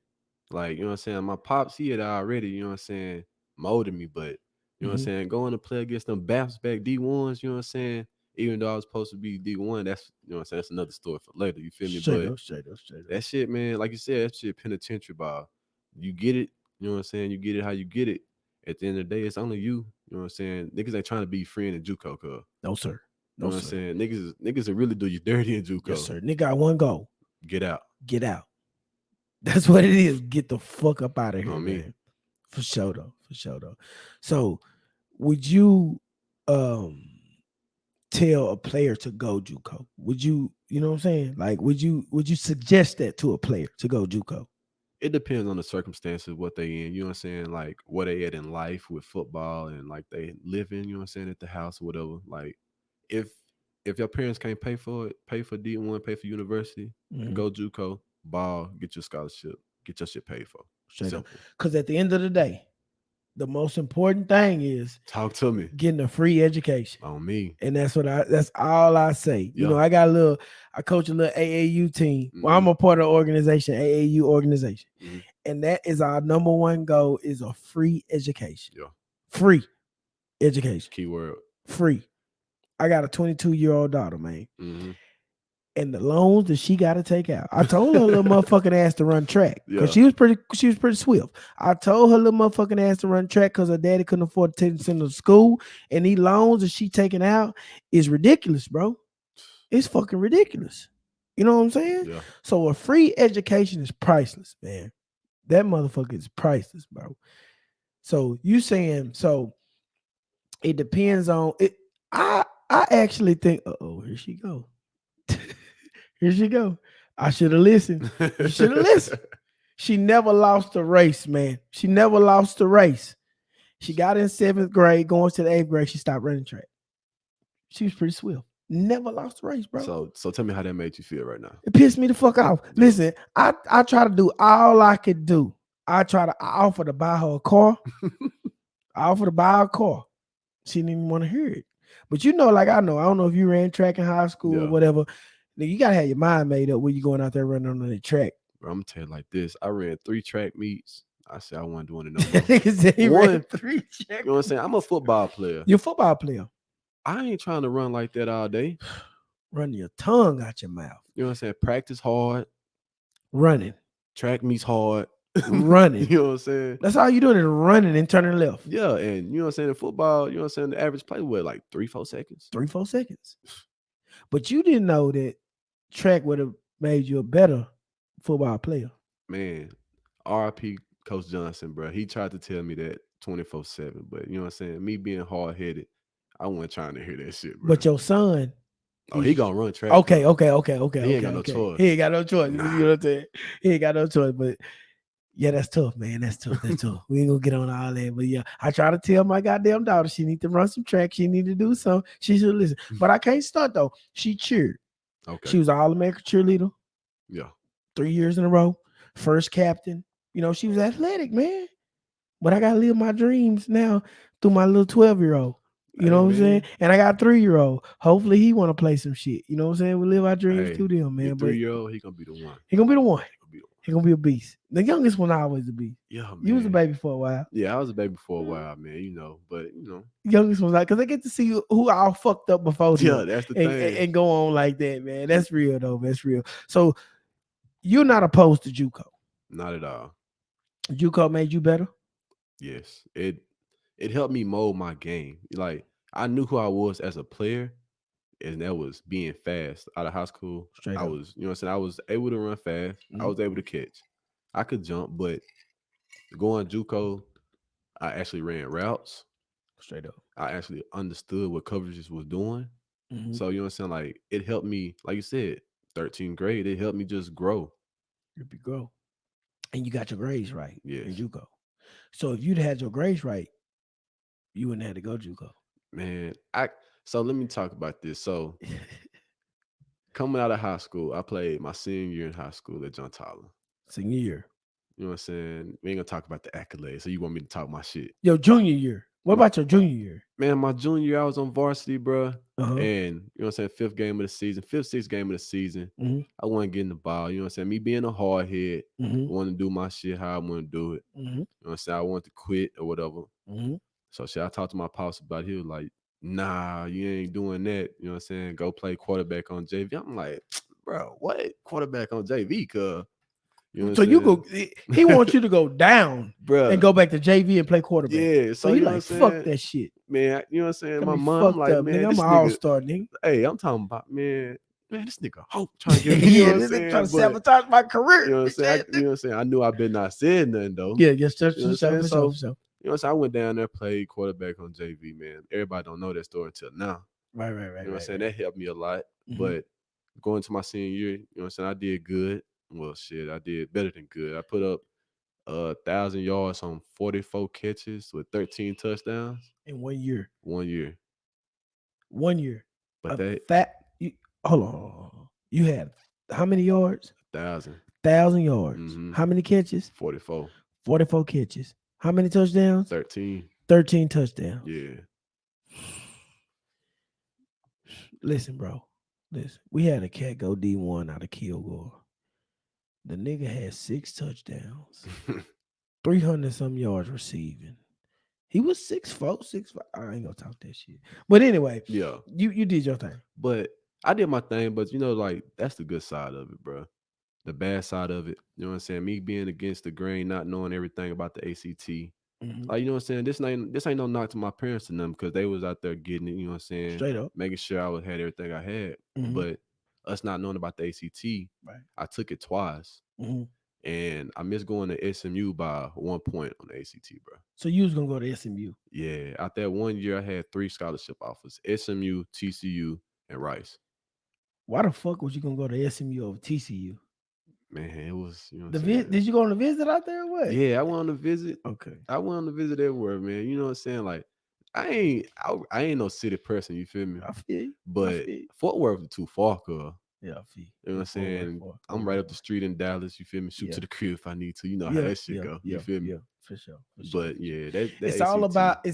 Like, you know what I'm saying? My pops, he had already, you know what I'm saying, molded me, but you know what I'm saying, going to play against them bounce back D1s, you know what I'm saying? Even though I was supposed to be D1, that's, you know what I'm saying, that's another story for later. You feel me? Straight up. That shit, man, like you said, that shit penitentiary ball. You get it, you know what I'm saying? You get it how you get it. At the end of the day, it's only you. You know what I'm saying? Niggas ain't trying to be friend in JUCO, cuz. No, sir. You know what I'm saying? Niggas will really do you dirty in JUCO. Yes, sir. Nigga got one goal. Get out. Get out. That's what it is. Get the fuck up out of here, On me. man. For sure though. So would you tell a player to go JUCO? Would you, you know what I'm saying? Like, would you suggest that to a player to go JUCO? It depends on the circumstances, what they in, you know what I'm saying? Like, where they at in life with football and like they living, you know what I'm saying, at the house or whatever. Like, if your parents can't pay for it, pay for D1, pay for university, go JUCO, ball, get your scholarship, get your shit paid for. Because at the end of the day, the most important thing is talk to me, getting a free education on me. And that's all I say. You know, I coach a little AAU team. Well, I'm a part of the organization, AAU organization. And that is our number one goal is a free education. Yeah. Free education. Keyword. Free. I got a 22-year-old daughter, man. and the loans that she got to take out. I told her little motherfucking ass to run track because Yeah. she was pretty swift. I told her little motherfucking ass to run track because her daddy couldn't afford to take her to school, and these loans that she taking out is ridiculous, bro. It's fucking ridiculous. You know what I'm saying? Yeah. So a free education is priceless, man. That motherfucker is priceless, bro. So you saying so? It depends on it. I actually think. Here she go. Here she go. I should have listened. You should have listened. She never lost a race, man. She never lost a race. She got in 7th grade, going to the 8th grade. She stopped running track. She was pretty swift. Never lost a race, bro. So tell me how that made you feel right now. It pissed me the fuck off. Listen, I try to do all I could do. I offer to buy her a car. I offer to buy her a car. She didn't even want to hear it. But you know, like I don't know if you ran track in high school or whatever. You gotta have your mind made up when you're going out there running on the track. Bro, I'm gonna tell you like this. I ran 3 track meets. I said I wasn't doing it no more. Nigga said he ran 3 track. You know what I'm saying? I'm a football player. You're a football player. I ain't trying to run like that all day. Run your tongue out your mouth. You know what I'm saying? Practice hard. Running. Track meets hard. Running. You know what I'm saying? That's all you doing is running and turning left. Yeah, and you know what I'm saying? In football, you know what I'm saying? The average play was like 3-4 seconds. 3-4 seconds. But you didn't know that track would have made you a better football player. Man, RIP Coach Johnson, bro. He tried to tell me that 24/7, but you know what I'm saying? Me being hard-headed, I wasn't trying to hear that shit, bro. But your son, he gonna run track. Okay. He ain't got no choice. He ain't got no choice. Nah. You know what I'm saying? He ain't got no choice. But yeah, that's tough, man. That's tough. That's tough. We ain't gonna get on all that. But yeah, I try to tell my goddamn daughter she need to run some track. She need to do something. She should listen. But I can't start though. She cheered. Okay. She was an All-American cheerleader. Yeah. 3 years in a row. First captain. You know, she was athletic, man. But I gotta live my dreams now through my little 12-year-old. You know what I'm saying? And I got a 3-year-old. Hopefully he want to play some shit. You know what I'm saying? We live our dreams through them, man. But 3-year-old, he gonna be the one. He gonna be the one. He gonna be a beast. The youngest one always a beast. Yeah, man. You was a baby for a while. Yeah, I was a baby for a while, man. You know, but you know, youngest one's like because they get to see who all fucked up before them. Yeah, that's the thing. And go on like that, man. That's real though. That's real. So you're not opposed to JUCO? Not at all. JUCO made you better? Yes, it helped me mold my game. Like I knew who I was as a player, and that was being fast. Out of high school, I was, you know what I'm saying? I was able to run fast. I was able to catch. I could jump, but going JUCO, I actually ran routes. Straight up. I actually understood what coverages was doing. So, you know what I'm saying? Like, it helped me, like you said, 13th grade, it helped me just grow. Help you grow. And you got your grades right in Yes. JUCO. So if you'd had your grades right, you wouldn't have to go JUCO. Man, so let me talk about this. So coming out of high school, I played my senior year in high school at John Tyler. Senior year. You know what I'm saying? We ain't gonna talk about the accolades. So you want me to talk my shit? Your junior year. What about your junior year? Man, my junior year, I was on varsity, bro. Uh-huh. And you know what I'm saying? 5th game of the season, 5th, 6th game of the season. I wasn't getting the ball. You know what I'm saying? Me being a hard head, wanting to do my shit how I want to do it. You know what I'm saying? I wanted to quit or whatever. So shit, I talked to my pops about it. He was like, nah, you ain't doing that. You know what I'm saying? Go play quarterback on JV. I'm like, bro, what? Quarterback on JV, cuz. You know so you go, he wants you to go down bro, and go back to JV and play quarterback. Yeah. So you like, fuck that shit. Man, you know what I'm saying? Got My me mom fucked like, up, man, nigga, this I'm an nigga, all-star, nigga. Hey, I'm talking about, man, this nigga hope trying to get me. You know what I'm this nigga saying? trying to But, sabotage my career. you know what I'm saying? You know what I'm saying? I knew I better not say nothing though. Yeah, yes, sir. You know what I'm saying? For So, sure. you know what I'm saying? I went down there, played quarterback on JV, man. Everybody don't know that story until now. Right. You know what I'm saying? That helped me a lot. But going to my senior year, you know what I'm saying? I did good. Well, shit, I did better than good. I put up 1,000 yards on 44 catches with 13 touchdowns. In 1 year. 1 year. 1 year. But Hold on. You had how many yards? 1,000. 1,000 yards. How many catches? 44. 44 catches. How many touchdowns? 13. 13 touchdowns. Yeah. Listen, bro. Listen. We had a cat go D1 out of Kilgore. The nigga had 6 touchdowns. 300 some yards receiving. He was 6'4", 6'5". I ain't gonna talk that shit. But anyway, Yeah. you did your thing. But I did my thing, but you know, like that's the good side of it, bro. The bad side of it, you know what I'm saying? Me being against the grain, not knowing everything about the ACT. Mhm. Like, you know what I'm saying? This ain't no knock to my parents and them because they was out there getting it, you know what I'm saying? Straight up. Making sure I had everything I had. Mhm. But us not knowing about the ACT, Right. I took it twice. Mhm. And I missed going to SMU by 1 point on the ACT, bro. So you was gonna go to SMU. Yeah. Out that 1 year, I had 3 scholarship offers: SMU, TCU, and Rice. Why the fuck was you gonna go to SMU over TCU? Man, it was, you know what The I'm saying? did you go on a visit out there or what? Yeah, I went on a visit. Okay. I went on a visit everywhere, man. You know what I'm saying? Like, I ain't no city person, you feel me? I feel you. But feel you. Fort Worth is too far, cuz. Yeah, I feel you. You know what I'm saying? I'm right up the street in Dallas, you feel me? Shoot Yeah. to the crib if I need to. You know how that shit go. You feel me? Yeah, for sure. For sure. But yeah, that It's all ACT, about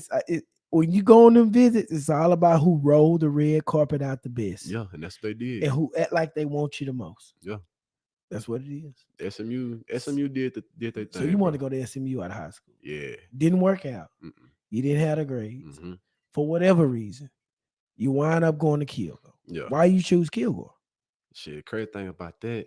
when you go on them visits, it's all about who rolled the red carpet out the best. Yeah, and that's what they did. And who act like they want you the most. Yeah. That's what it is. SMU did their thing. So you want to go to SMU out of high school. Yeah. Didn't work out. Mm-mm. You didn't have the grades. Mm-hmm. For whatever reason, you wind up going to Kilgore. Yeah. Why you choose Kilgore? Shit, crazy thing about that.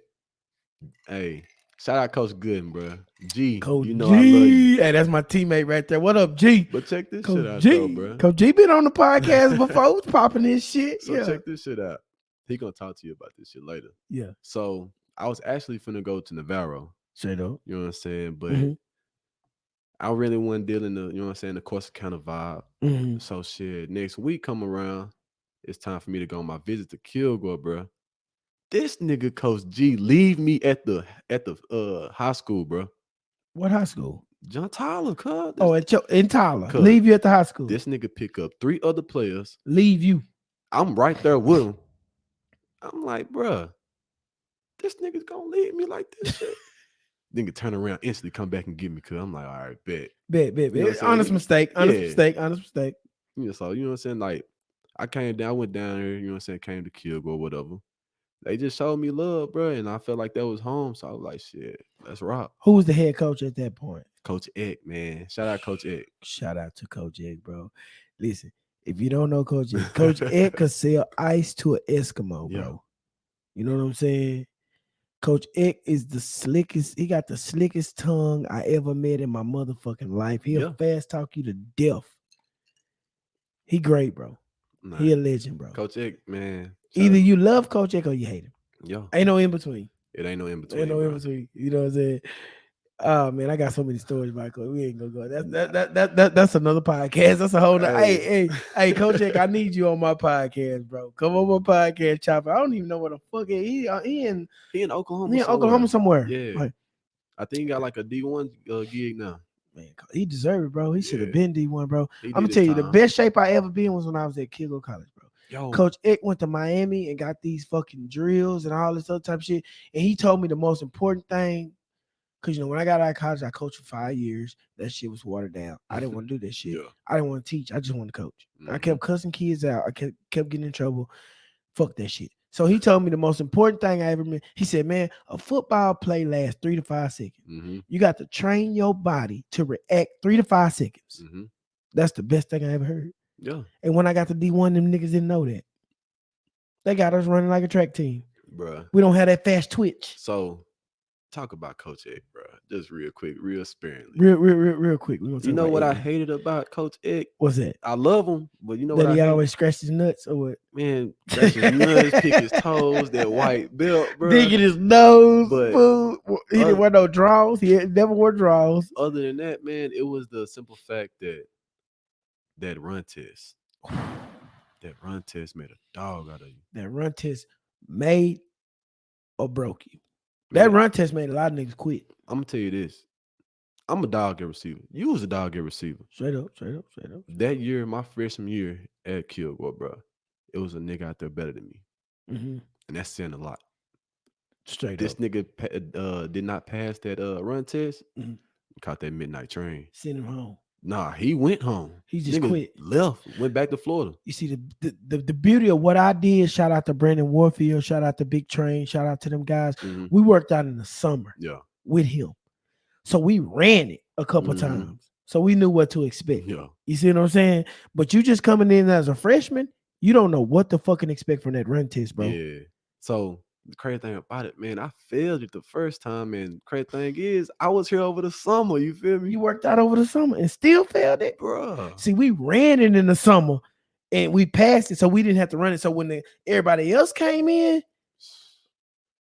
Hey, shout out Coach Gooden, bro. G, Coach you know G. I love you. Hey, that's my teammate right there. What up, G? But check this Coach shit out, G. though, bro. Coach G been on the podcast before. Was popping this shit. So yeah. check this shit out. He gonna talk to you about this shit later. Yeah. So I was actually finna go to Navarro. Straight up. You know what I'm saying? But Mhm. I really wasn't dealing the, you know what I'm saying, the Corsicana vibe. Mhm. So shit, next week come around, it's time for me to go on my visit to Kilgore, bro. This nigga Coach G leave me at the high school, bro. What high school? John Tyler, cuz. Oh, in Tyler. Cuz, Leave you at the high school. This nigga pick up 3 other players. Leave you. I'm right there with him. I'm like, bruh, this nigga's gonna leave me like this shit. Nigga turn around, instantly come back and get me, cuz I'm like, all right, bet. Bet. You know what I'm Honest saying? mistake. Yeah. Honest mistake. You know, so you know what I'm saying? Like, I went down here, you know what I'm saying, came to Kilgore, whatever. They just showed me love, bro, and I felt like that was home. So I was like, shit, let's rock. Who was the head coach at that point? Coach Eck, man. Shout out Coach Eck. Shout out to Coach Eck, bro. Listen, if you don't know Coach Eck, Coach Eck could sell ice to an Eskimo, bro. Yeah. You know what I'm saying? Coach Eck is the slickest. He got the slickest tongue I ever met in my motherfucking life. He'll fast talk you to death. He great, bro. Nah, He a legend, bro. Coach Eck, man. Either you love Coach Eck or you hate him. Yo, Ain't no in between. it ain't no in between. Ain't no in bro. between. You know what I'm saying? Oh man, I got so many stories, Michael. We ain't gonna go. That's another podcast. That's a whole. Hey, Coach Eck, I need you on my podcast, bro. Come on my podcast, Chopper. I don't even know where the fuck he in Oklahoma. He in Oklahoma somewhere. Yeah. Like, I think he got like a D1 gig now. man, he deserved it, bro. He should have Yeah. been D1, bro. He I'm gonna did tell his you, the time. best shape I ever been was when I was at Kilgore College, bro. Yo, Coach Eck went to Miami and got these fucking drills and all this other type of shit. And he told me the most important thing, because you know, when I got out of college, I coached for 5 years. That shit was watered down. I didn't want to do that shit. Yeah. I didn't want to teach. I just wanted to coach. I Mhm. kept cussing kids out. I kept getting in trouble. Fuck that shit. So he told me the most important thing I ever met. He said, man, a football play lasts 3 to 5 seconds. Mm-hmm. You got to train your body to react 3 to 5 seconds. Mm-hmm. That's the best thing I ever heard. Yeah, And when I got to D1, them niggas didn't know that. They got us running like a track team. bruh. We don't have that fast twitch. So, talk about Coach Eck, bro. Just real quick, real sparingly. Real quick. We gonna You talk know about what I Eck. hated about Coach Eck? What's that? I love him, but you know what That I he hate? always scratched his nuts or what? Man, that's his nuts, pick his toes, that white belt, bro. Digging his nose. But- Food. He didn't wear no drawers. He never wore drawers. Other than that, man, it was the simple fact that run test made a dog out of you. That run test made or broke you. That run test made a lot of niggas quit. I'm gonna tell you this. I'm a dog at receiver. You was a dog at receiver. Straight up. That year, my freshman year at Kilgore, bro, it was a nigga out there better than me. Mm-hmm. And that's saying a lot. Straight This up. nigga did not pass that run test. Mhm. Caught that midnight train. Send him home. Nah, he went home. He just Nigga quit. Left. Went back to Florida. You see the beauty of what I did. Shout out to Brandon Warfield. Shout out to Big Train. Shout out to them guys. Mhm. We worked out in the summer Yeah. with him. So we ran it a couple Mhm. times. So we knew what to expect. Yeah. You see what I'm saying? But you just coming in as a freshman, You don't know what the fucking expect from that run test, bro. Yeah. So the crazy thing about it, man, I failed it the first time, and crazy thing is, I was here over the summer. You feel me? You worked out over the summer and still failed it, Bruh. See, we ran it in the summer and we passed it, so we didn't have to run it. So when everybody else came in,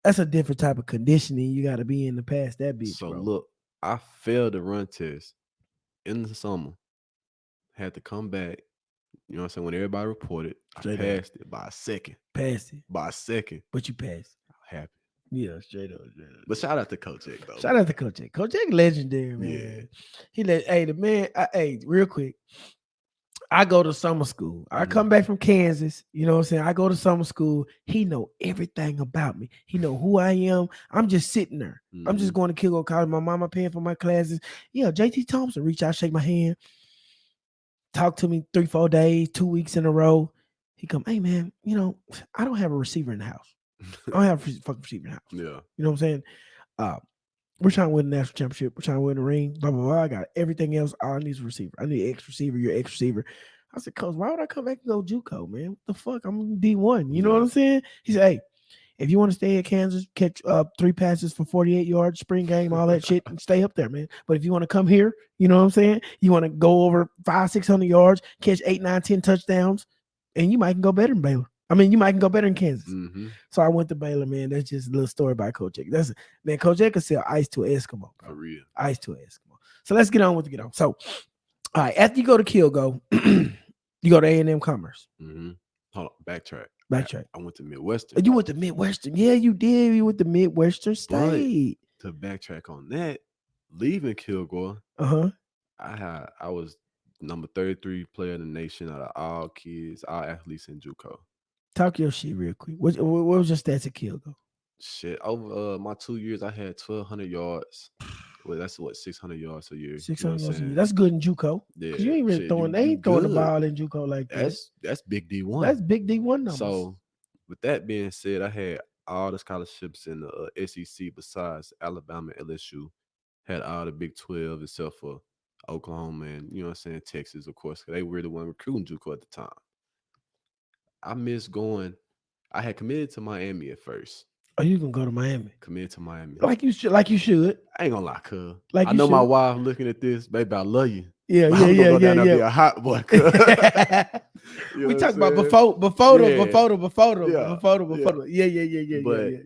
that's a different type of conditioning you got to be in to pass that bitch. So bro. look, I failed the run test in the summer. Had to come back. You know what I'm saying? When everybody reported, Straight I up. passed it by a second. Passed it, By a second. but you passed. Happy. Yeah, straight up. But shout out to Coach X, though. Shout out to Coach X. Coach X legendary, man. Yeah. Hey, the man, hey, real quick. I go to summer school. I come back from Kansas. You know what I'm saying? I go to summer school. He know everything about me. He know who I am. I'm just sitting there. I'm just going to Kilgore College. My mama paying for my classes. Yeah, JT Thompson reach out, shake my hand, talk to me 3-4 days, 2 weeks in a row. He come, hey man, you know, I don't have a receiver in the house. I don't have a fucking receiver in the house. Yeah. You know what I'm saying? We're trying to win the national championship. We're trying to win the ring. Blah, blah, blah. I got everything else. All I need is a receiver. I need X receiver. You're X receiver. I said, Coach, why would I come back and go JUCO, man? What the fuck? I'm D1. You know what I'm saying? He said, hey, if you want to stay at Kansas, catch 3 passes for 48 yards, spring game, all that shit, and stay up there, man. But if you want to come here, you know what I'm saying? You want to go over 500-600 yards, catch 8, 9, 10 touchdowns, and you might can go better than Baylor. I mean, you might can go better in Kansas. Mm-hmm. So I went to Baylor, man. That's just a little story about Coach X. That's man, Coach X could sell ice to an Eskimo. Bro. For real. Ice to an Eskimo. So let's get on with the get on. So, all right, after you go to Kilgo, you go to A&M Commerce. Mm-hmm. Hold on, backtrack. Backtrack. I went to Midwestern. You went to Midwestern. Yeah, you did. You went to Midwestern State. But to backtrack on that, leaving Kilgore, I was number 33 player in the nation out of all kids, all athletes in JUCO. Talk your shit real quick. What was your stats at Kilgo? Shit, over my 2 years, I had 1,200 yards. Well, that's what 600 yards a year. 600 yards a year. That's good in JUCO. Yeah, you ain't really throwing. They ain't throwing the ball in JUCO like that. That's big D1. That's big D1 numbers. So, with that being said, I had all the scholarships in the SEC besides Alabama, LSU. Had all the Big 12 except for Oklahoma and, you know what I'm saying, Texas, of course. They were the one recruiting JUCO at the time. I missed going. I had committed to Miami at first. Oh, you gonna go to Miami? Committed to Miami. Like you should. Like you should. I ain't gonna lie, cuz. Like I know my wife looking at this, baby. I love you. Yeah, but yeah, I'm yeah, gonna go down there and yeah. be a hot boy. We talk about before. Yeah. But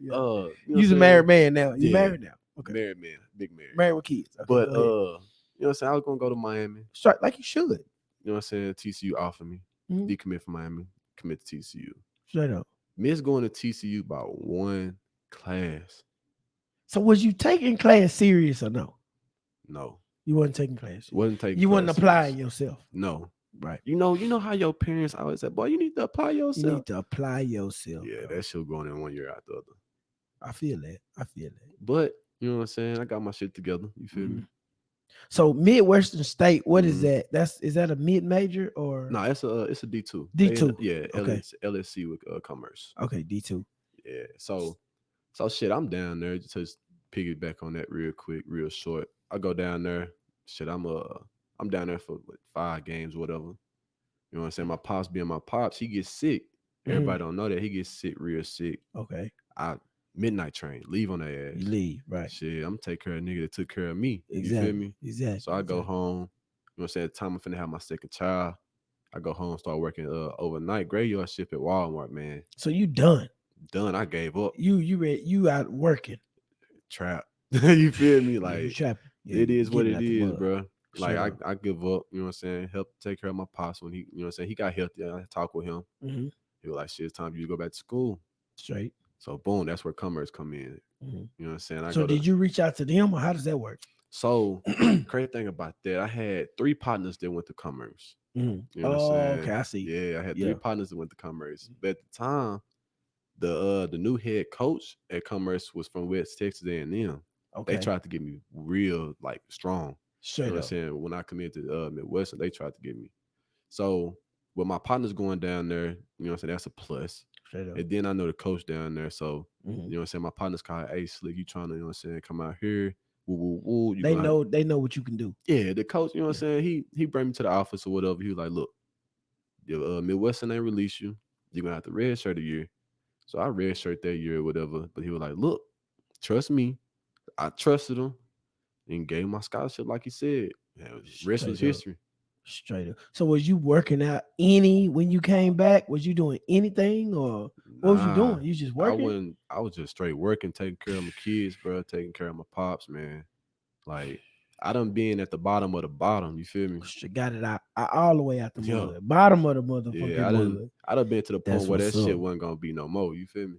You're a married man now. You're married now. Okay. Married man, big married. Married with kids. Okay, But you know what I'm saying? I was gonna go to Miami. Straight like you should. You know what I'm saying? TCU offered me. Mhm. Decommit from Miami, commit to TCU. Straight up. Missed going to TCU by one class. So was you taking class serious or no? No. You wasn't taking class. Wasn't taking. You wasn't class applying serious. yourself. No. Right. You know how your parents always say, boy, you need to apply yourself. You need to apply yourself. Yeah, bro. that shit going in 1 year after the other. I feel that. But you know what I'm saying? I got my shit together. You feel me? So Midwestern State, what is that? Is that a mid major or No, it's a D2. D2. Yeah, Okay. LSC with commerce. Okay, D2. Yeah. So shit, I'm down there just to piggyback on that real quick, real short. I go down there. Shit, I'm down there for 5 games, whatever. You know what I'm saying? My pops being my pops, he gets sick. Everybody don't know that he gets sick, real sick. Okay. I midnight train, leave on that ass. You leave, right? Shit, I'm take care of a nigga that took care of me. Exactly. You feel me? Exactly. So I go home. You know what I'm saying? At the time I'm finna have my second child. I go home, start working overnight graveyard shift at Walmart, man. So you done? Done. I gave up. You out working? Trap. You feel me? Like you trapping. Yeah, it is what it getting out is, the mud. bro. Like Sure. I give up. You know what I'm saying? Help take care of my pops when he, you know what I'm saying? He got healthy. I talk with him. Mhm. He was like, shit, it's time for you to go back to school. Straight. So boom, that's where commerce come in. Mhm. You know what I'm saying? So did you reach out to them or how does that work? So crazy thing about that, I had 3 partners that went to commerce. Mhm. You know what I'm saying? Okay, I see. Yeah, I had Yeah. 3 partners that went to commerce. But at the time, the new head coach at commerce was from West Texas A&M. Okay. They tried to get me real like strong. Straight You know what up. I'm saying? When I committed to Midwestern, they tried to get me. So with my partners going down there, you know what I'm saying? That's a plus. Straight up. And then I know the coach down there. So, Mhm. you know what I'm saying? My partners call, hey, Slick, you trying to, you know what I'm saying, come out here. Woo, woo, woo. You They gonna know what you can do. yeah, the coach, you know what I'm saying? He bring me to the office or whatever. He was like, look, Your Midwestern ain't release you. You're gonna have to redshirt a year. So I redshirt that year or whatever. But he was like, look, trust me. I trusted him and gave him my scholarship like he said. Yeah, rest was Straight up. history. Straight up. So was you working out any when you came back? Was you doing anything or what was you Nah, doing? You just working? I was just straight working, taking care of my kids, bro, taking care of my pops, man. Like I done been at the bottom of the bottom, you feel me? Got it out all the way out the Yeah. mud. Bottom of the motherfucking Yeah, mud. I done been to the point That's where that what's shit up. wasn't gonna be no more, you feel me?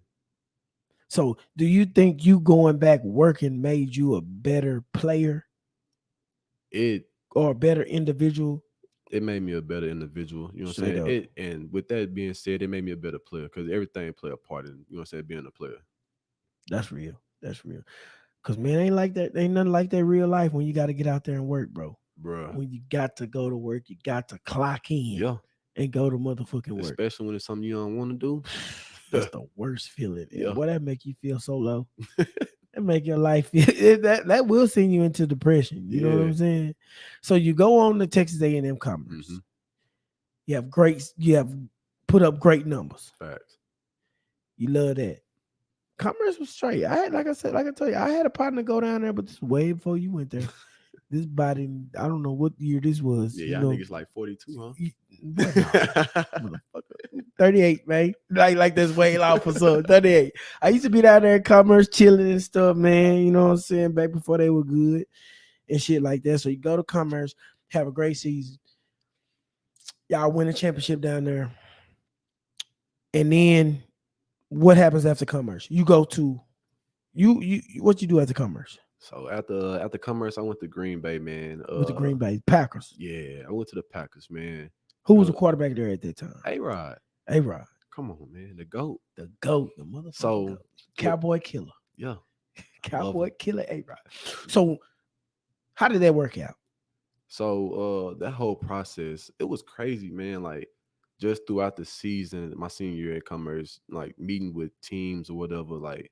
So do you think you going back working made you a better player It or a better individual? it made me a better individual, you know what I'm Straight saying? up. It, and with that being said, it made me a better player because everything play a part in, you know what I'm saying, being a player. That's real. That's real. Cause man, ain't like that. Ain't nothing like that real life when you got to get out there and work, bro. Bruh. When you got to go to work, you got to clock in Yeah. and go to motherfucking work. Especially when it's something you don't want to do. That's the worst feeling. Yeah. Boy, that make you feel so low. That make your life feel that will send you into depression. You know what I'm Yeah. saying? So you go on to Texas A&M Commerce. Mhm. You have put up great numbers. Facts. You love that. Commerce was straight. I had, like I told you, I had a partner go down there, but this way before you went there. This body, I don't know what year this was. Yeah, you y'all know, niggas like 42, huh? What now? Motherfucker. 38, man. Like this way off for so 38. I used to be down there in Commerce chilling and stuff, man. You know what I'm saying? Back before they were good and shit like that. So you go to Commerce, have a great season. Y'all win a championship down there. And then what happens after Commerce? You go to you what you do after Commerce? So after Commerce, I went to Green Bay, man. With the Green Bay Packers. Yeah, I went to the Packers, man. Who was the quarterback there at that time? A-Rod. A-Rod. Come on, man. The GOAT. The GOAT. The motherfucker. So, Cowboy killer. Yeah. Cowboy killer A-Rod. So how did that work out? So that whole process, it was crazy, man. Like just throughout the season, my senior year at Commerce, like meeting with teams or whatever, like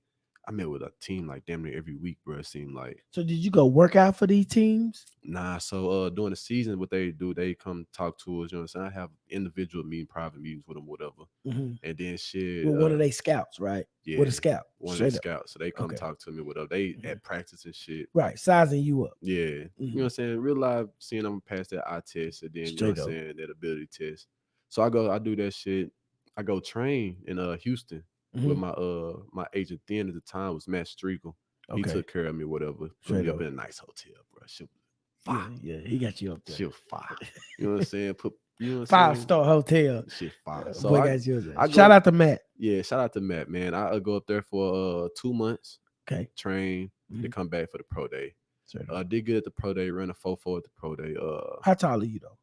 I met with a team like damn near every week, bro. It seemed like. So did you go work out for these teams? Nah, so during the season, what they do, they come talk to us. You know what I'm saying? I have individual private meetings with them, whatever. Mhm. And then shit. Well, one of they scouts, right? Yeah, With a scout. one of Straight the up. scouts. So they come Okay. talk to me, whatever. They Mhm. at practice and shit. Right, sizing you up. Yeah, you know what I'm saying? Real life, seeing them pass that eye test, and then you know Straight what up. I'm saying, that ability test. So I do that shit. I go train in Houston with Mhm. my agent then at the time was Matt Streakel. He Okay. took care of me, whatever. Put Straight me up up. in a nice hotel, bro. Shit was fire. Yeah, he got you up there. Shit fire. You know what I'm saying? You know what I'm saying? 5-star hotel. Shit fire. So Boy, I got you up there. I go- Shout out to Matt. yeah, shout out to Matt, man. I go up there for 2 months, Okay. train, then Mhm. come back for the pro day. Straight up. I did good at the pro day, ran a 4.4 at the pro day. How tall are you though?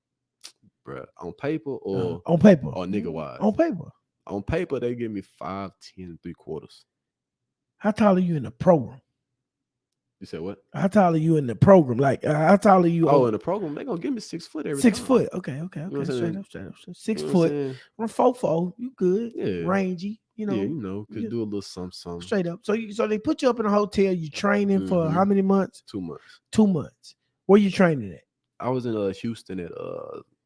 Bruh, on paper or On paper. or nigga wise? On paper. On paper, they give me 5'10", 3/4. How tall are you in the program? You said what? How tall are you in the program? Like how tall are you? Oh, in the program, they gonna give me 6 foot every 6 time. foot. Okay. what I'm Straight saying? up. 6 You know what I'm foot. saying? From 4'4", you good. Yeah. Rangy. You know. Yeah, you know, could yeah. do a little something. Straight up. So they put you up in a hotel. You training for how many months? 2 months. 2 months. Where you training at? I was in Houston at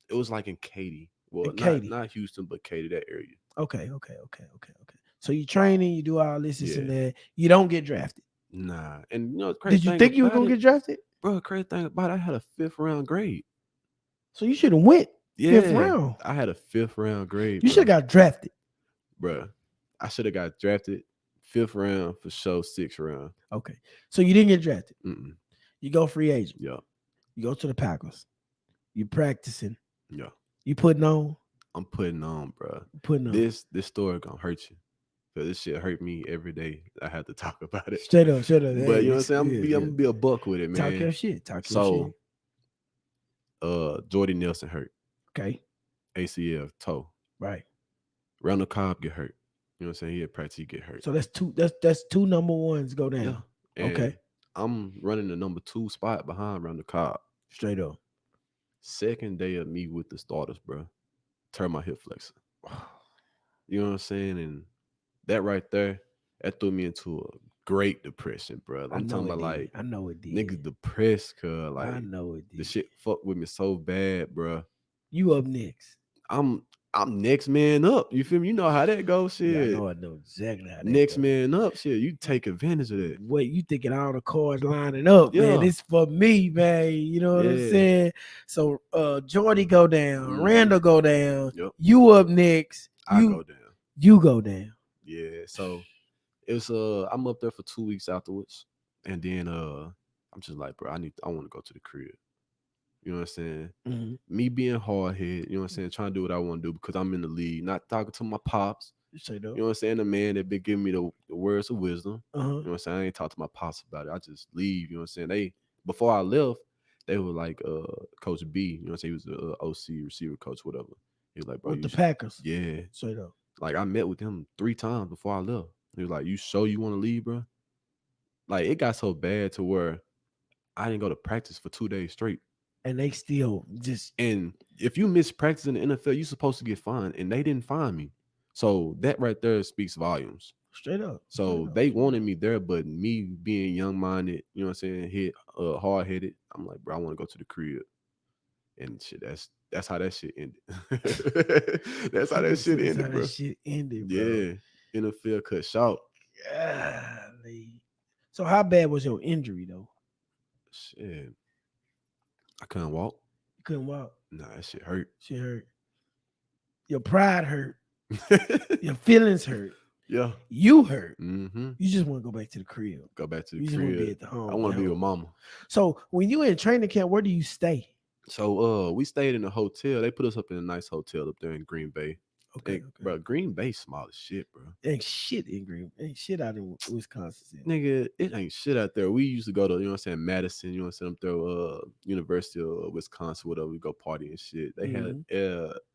it was like in Katy. Well, In Katy. not Houston, but Katy, that area. Okay. So you training, you do all this and Yeah. that. You don't get drafted. Nah, and you know, the crazy Did you thing think you were about gonna it, get drafted? bro? Crazy thing about it, I had a 5th round grade. So you should have went Yeah, 5th round. I had a 5th round grade. You should have got drafted. bro. I should have got drafted 5th round for sure, 6th round. Okay. So you didn't get drafted. Mm-mm. You go free agent. Yeah, You go to the Packers. You practicing. yeah. You putting on. I'm putting on, bro. Putting on. This story gonna hurt you. Cause this shit hurt me every day. I have to talk about it. Straight up. But you know what I'm saying? I'm gonna be a buck with it, man. Talk your shit. Talk your So, shit. Jordy Nelson hurt. Okay. ACL toe. Right. Randall Cobb get hurt. You know what I'm saying? He had practice, he get hurt. So that's two number ones go down. yeah. And Okay. I'm running the number 2 spot behind Randall Cobb. Straight up. Second day of me with the starters, bro. Turn my hip flexor. You know what I'm saying? And that right there, that threw me into a great depression, bro. I'm talking about like I know it did. niggas depressed, cause like I know it did. the shit fucked with me so bad, bro. You up next. I'm I'm next man up. You feel me? You know how that goes, Yeah, shit. I know exactly how that Next go. man up, shit. You take advantage of that. Wait, you thinking all the cards lining up, man? Yeah. It's for me, man. You know what I'm Yeah. saying? So, Jordy go down, Mhm. Randall go down. Yep. You up next. I go down. You go down. Yeah. So it's I'm up there for 2 weeks afterwards, and then I'm just like, bro, I want to go to the crib. You know what I'm saying? Mm-hmm. Me being hard head, you know what I'm saying, trying to do what I want to do because I'm in the league, not talking to my pops. You know what I'm saying? The man that been giving me the words of wisdom. Uh-huh. You know what I'm saying? I ain't talk to my pops about it. I just leave. You know what I'm saying? Before I left, they were like, Coach B. You know what I'm saying? He was the OC receiver coach, whatever. He was like, bro, with the Packers. Yeah. Straight up. Like I met with him 3 times before I left. He was like, you sure you want to leave, bro? Like it got so bad to where I didn't go to practice for 2 days straight. And they still just. And if you miss practice in the NFL, you're supposed to get fined, and they didn't fine me. So that right there speaks volumes. Straight up. So they wanted me there, but me being young-minded, you know what I'm saying, hard-headed, I'm like, bro, I want to go to the crib. And shit, that's how that shit ended. That's how that shit ended, bro. That shit ended, bro. Yeah. NFL cut short. Golly. So how bad was your injury though? Shit. I couldn't walk. You couldn't walk. Nah, that shit hurt. Shit hurt. Your pride hurt. Your feelings hurt. Yeah. You hurt. Mm-hmm. You just want to go back to the crib. Go back to the you crib. Just want to be at the home. I want to be with mama. So when you in training camp, where do you stay? So we stayed in a hotel. They put us up in a nice hotel up there in Green Bay. Okay. Bro, Green Bay small as shit, bro. Ain't shit in Green. Ain't shit out in Wisconsin. Nigga, it ain't shit out there. We used to go to, you know what I'm saying, Madison, you know what I'm saying, up there, University of Wisconsin, whatever. We go party and shit. They had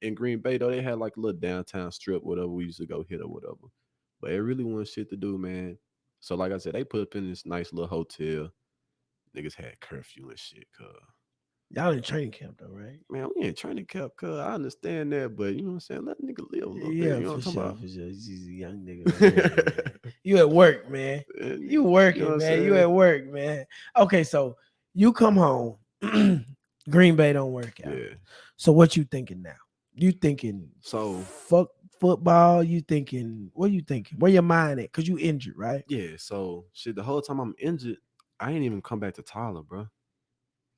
in Green Bay though, they had like a little downtown strip, whatever. We used to go hit or whatever. But it really wasn't shit to do, man. So like I said, they put up in this nice little hotel. Niggas had curfew and shit, cuz. Y'all in training camp though, right? Man, we ain't training camp, cuz I understand that, but you know what I'm saying? Let nigga live a little bit. Yeah, You know what I'm talking about? For sure. He's a young nigga. Man. You at work, man. You working, man. saying? You at work, man. Okay, so you come home. Green Bay don't work out. Yeah. So what you thinking now? You thinking So fuck football? You thinking what you thinking? Where your mind at? Cause you injured, right? yeah, so shit, the whole time I'm injured, I ain't even come back to Tyler, bro.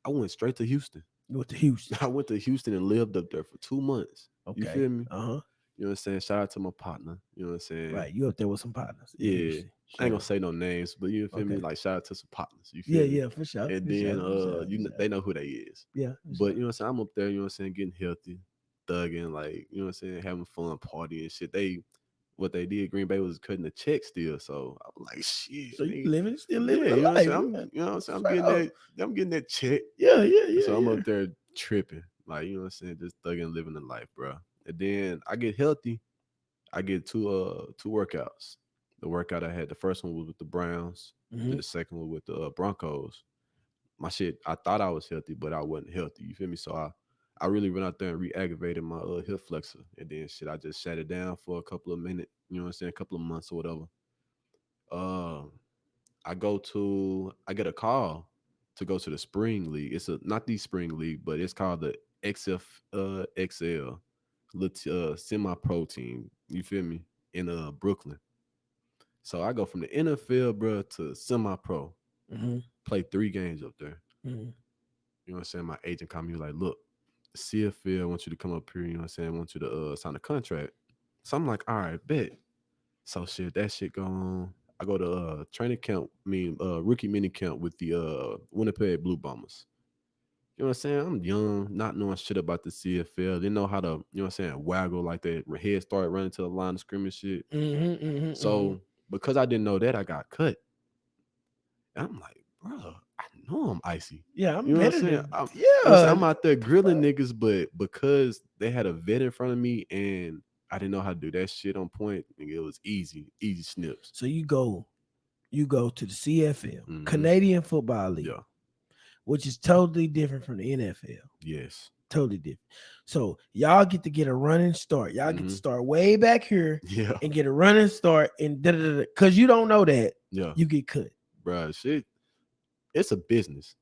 I went straight to Houston. You went to Houston. I went to Houston and lived up there for 2 months. Okay. You feel me? Uh-huh. You know what I'm saying? Shout out to my partner. You know what I'm saying? Right. You up there with some partners. Yeah. I ain't gonna say no names, but you feel me? Like shout out to some partners. You feel Yeah, me? yeah, for sure. And then they know who they is. Yeah. But you know what I'm saying? I'm up there, you know what I'm saying, getting healthy, thugging, like, you know what I'm saying, having fun, party and shit. What they did, Green Bay was cutting the check still. So I was like, shit. So you nigga. still living you the know what life. I'm saying? I'm getting that check. Yeah. So I'm up there tripping. Like, you know what I'm saying? Just thugging, living the life, bro. And then I get healthy. I get two workouts. The workout I had, the first one was with the Browns. Mm-hmm. The second one with the Broncos. My shit, I thought I was healthy, but I wasn't healthy. You feel me? So I really went out there and re-aggravated my hip flexor. And then shit, I just sat it down for a couple of minutes, you know what I'm saying? A couple of months or whatever. I get a call to go to the spring league. It's not the spring league, but it's called the XFL semi-pro team. You feel me? In Brooklyn. So I go from the NFL, bro, to semi-pro. Mm-hmm. Play 3 games up there. Mm-hmm. You know what I'm saying? My agent called me, like, look, the CFL wants you to come up here, you know what I'm saying? Want you to sign a contract. So I'm like, all right, bet. So shit, that shit go on. I go to training camp, rookie mini camp with the Winnipeg Blue Bombers. You know what I'm saying? I'm young, not knowing shit about the CFL. Didn't know how to, you know what I'm saying, waggle like that. My head started running to the line of scrimmage shit. So because I didn't know that, I got cut. And I'm like, bro, I know I'm icy. Yeah, I'm you know what I'm saying? I'm out there grilling niggas, but because they had a vet in front of me and I didn't know how to do that shit on point, nigga, it was easy snips. So you go to the CFL, Canadian Football League, which is totally different from the NFL. Yes. Totally different. So y'all get to get a running start. Y'all get to start way back here and get a running start and because you don't know that, you get cut. Bro, shit, it's a business.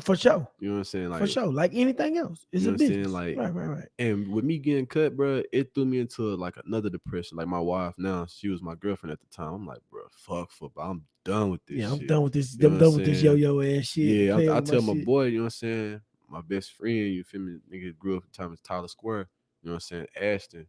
For sure. You know what I'm saying? Like For sure. Like anything else. It's you a know what I'm saying? business. Like Right. and with me getting cut, bro, it threw me into like another depression. Like my wife now, she was my girlfriend at the time. I'm like, bro, fuck football. I'm done with this Yeah, shit. I'm done with this. You know I'm what done I'm with this saying? yo-yo ass shit. Yeah, playing I with tell my my shit. boy, you know what I'm saying? My best friend, you feel me? Nigga grew up at the time as Tyler Square. You know what I'm saying? Ashton.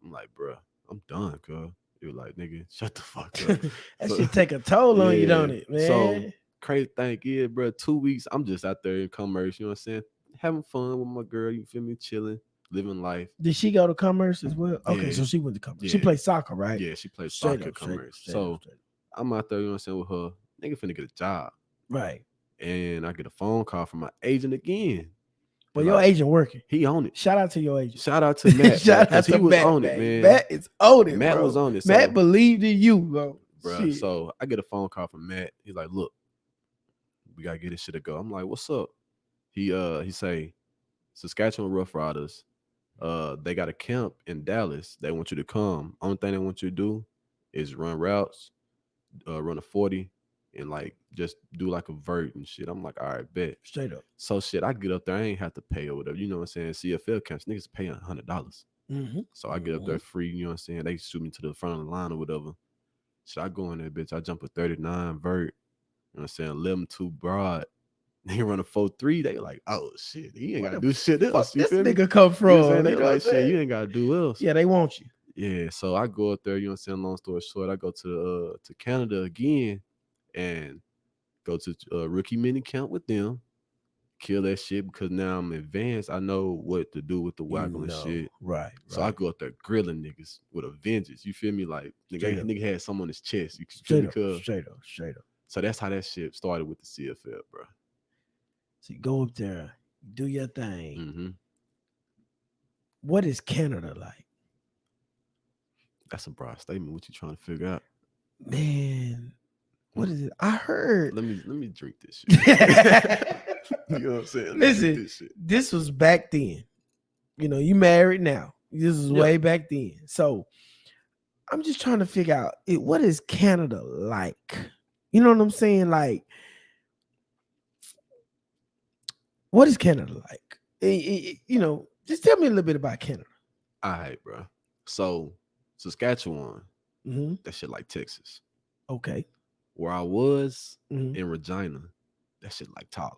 I'm like, bro, I'm done, cuz. He was like, nigga, shut the fuck up. That So- shit take a toll on you, Yeah. don't it, man? So crazy thing is, bro, 2 weeks, I'm just out there in commerce, you know what I'm saying? Having fun with my girl, you feel me? Chilling, living life. Did she go to commerce as well? Okay, Yeah. so she went to commerce. She Yeah. played soccer, right? Yeah, she plays Straight soccer up, straight up, commerce. straight So up, straight up. I'm out there, you know what I'm saying, with her. Nigga finna get a job. Right. And I get a phone call from my agent again. But your agent working. He on it. Shout out to your agent. Shout out to Matt. Shout out because to he was Matt, on it, man. Matt is on it, Matt bro. was on it. Matt So, believed in you, bro. bro. Shit. So I get a phone call from Matt. He's like, look, we gotta get this shit to go. I'm like, what's up? He say, Saskatchewan Rough Riders, they got a camp in Dallas. They want you to come. Only thing they want you to do is run routes, run a 40, and like just do like a vert and shit. I'm like, all right, bet. Straight up. So shit, I get up there, I ain't have to pay or whatever. You know what I'm saying? CFL camps, niggas paying $100. Mm-hmm. So I get up there free, you know what I'm saying? They shoot me to the front of the line or whatever. So I go in there, bitch. I jump a 39 vert, you know what I'm saying? 11-2 broad. They run a 4-3. They like, oh shit, he ain't Where gotta the do shit else. Fuck You this feel me? nigga come from? You know what I'm saying? They You know what like, I'm shit, saying? you ain't gotta do else. Yeah, they want you. Yeah, so I go up there, you know what I'm saying? Long story short, I go to Canada again and go to rookie mini camp with them. Kill that shit because now I'm advanced. I know what to do with the waggle and shit. Right. So I go up there grilling niggas with a vengeance. You feel me? Like nigga had something on his chest. You feel me? Straight up. So that's how that shit started with the CFL, bro. So you go up there, do your thing. Mm-hmm. What is Canada like? That's a broad statement. What you trying to figure out? Man, what is it? I heard. Let me drink this shit. You know what I'm saying? Let me drink Listen, this shit. this was back then. You know, you married now. This is way back then. So I'm just trying to figure out what is Canada like? You know what I'm saying? Like, what is Canada like? You know, just tell me a little bit about Canada. All right, bro. So Saskatchewan, Mm-hmm. that shit like Texas. Okay. Where I was Mhm. in Regina, that shit like Tyler.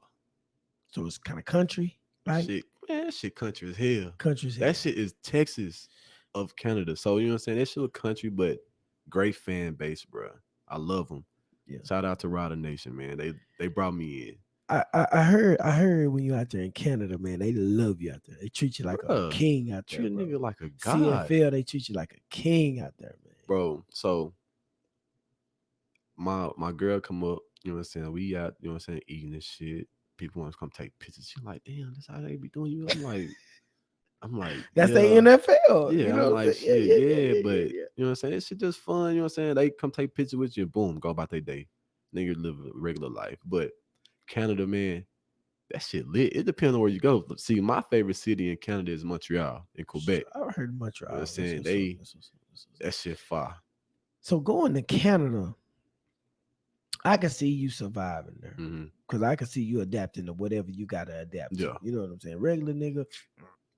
So it's kind of country, right? Shit, man, that shit country as hell. Country's That shit is Texas of Canada. So you know what I'm saying? That shit a country, but great fan base, bro. I love them. Yeah. Shout out to Rider Nation, man. They brought me in. I heard when you out there in Canada, man, they love you out there. They treat you like a Bruh, king out there. Treat a Bro. nigga like a god, CFL, they treat you like a king out there, man. bro. So my girl come up, you know what I'm saying? We out, you know what I'm saying, eating this shit. People want to come take pictures. She like, damn, this how they be doing you. I'm like, That's yeah. the NFL. Yeah, you know I'm what like, saying? shit, yeah, but yeah. you know what I'm saying? This shit just fun, you know what I'm saying? They come take pictures with you and boom, go about their day. Nigga live a regular life. But Canada, man, that shit lit. It depends on where you go. See, my favorite city in Canada is Montreal in Quebec. I heard Montreal. You know what I'm saying? That's what's up. That shit fire. So going to Canada, I can see you surviving there Mm-hmm. because I can see you adapting to whatever you got to adapt to. Yeah. You know what I'm saying? Regular nigga,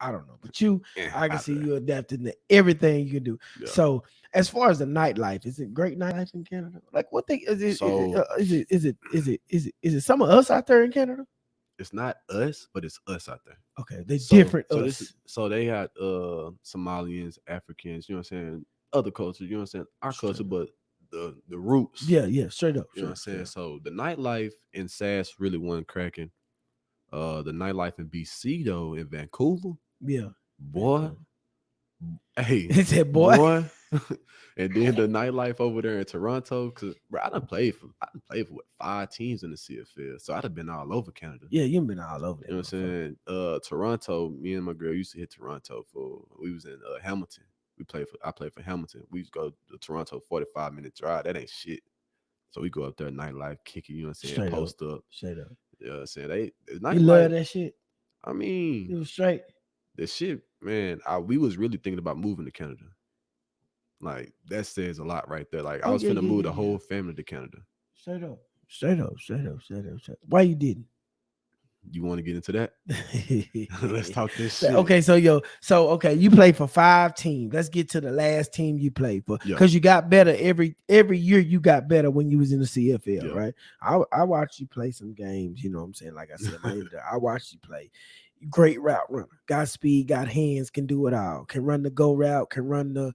I don't know, but you, Yeah, I can out see there. you adapting to everything you can do. Yeah. So as far as the nightlife, is it great nightlife in Canada? Like what thing is it? So- Is it some of us out there in Canada? It's not us, but it's us out there. Okay, they're So- different. So, us. so they had Somalians, Africans, you know what I'm saying? Other cultures, you know what I'm saying? Our culture, Straight but the roots. Yeah, straight up. You know what I'm saying? straight So the nightlife in SAS really wasn't cracking. The nightlife in BC though, in Vancouver, Yeah. boy. Hey, He said, boy. And then the nightlife over there in Toronto, cause bro, I done played for what 5 teams in the CFL. So I'd have been all over Canada. Yeah, you've been all over there. You know what I'm saying? Toronto, me and my girl used to hit Toronto we was in Hamilton. I played for Hamilton. We used to go to Toronto 45-minute drive. That ain't shit. So we go up there nightlife, kick it, you know what I'm saying? Straight up. Post up. Straight up. You know what I'm saying? You Nightlife, love that shit? I You mean, was straight. the shit, man, we was really thinking about moving to Canada. Like, that says a lot right there. Like, I Oh, was yeah, finna yeah, move yeah, the yeah. whole family to Canada. Straight up. Why you didn't? You want to get into that? Let's talk this shit. Okay, so you play for 5 teams. Let's get to the last team you played for, Yeah. because you got better every year. You got better when you was in the CFL, Yeah. right? I watched you play some games. You know what I'm saying? Like I said, I watched you play. Great route runner, got speed, got hands, can do it all. Can run the go route, can run the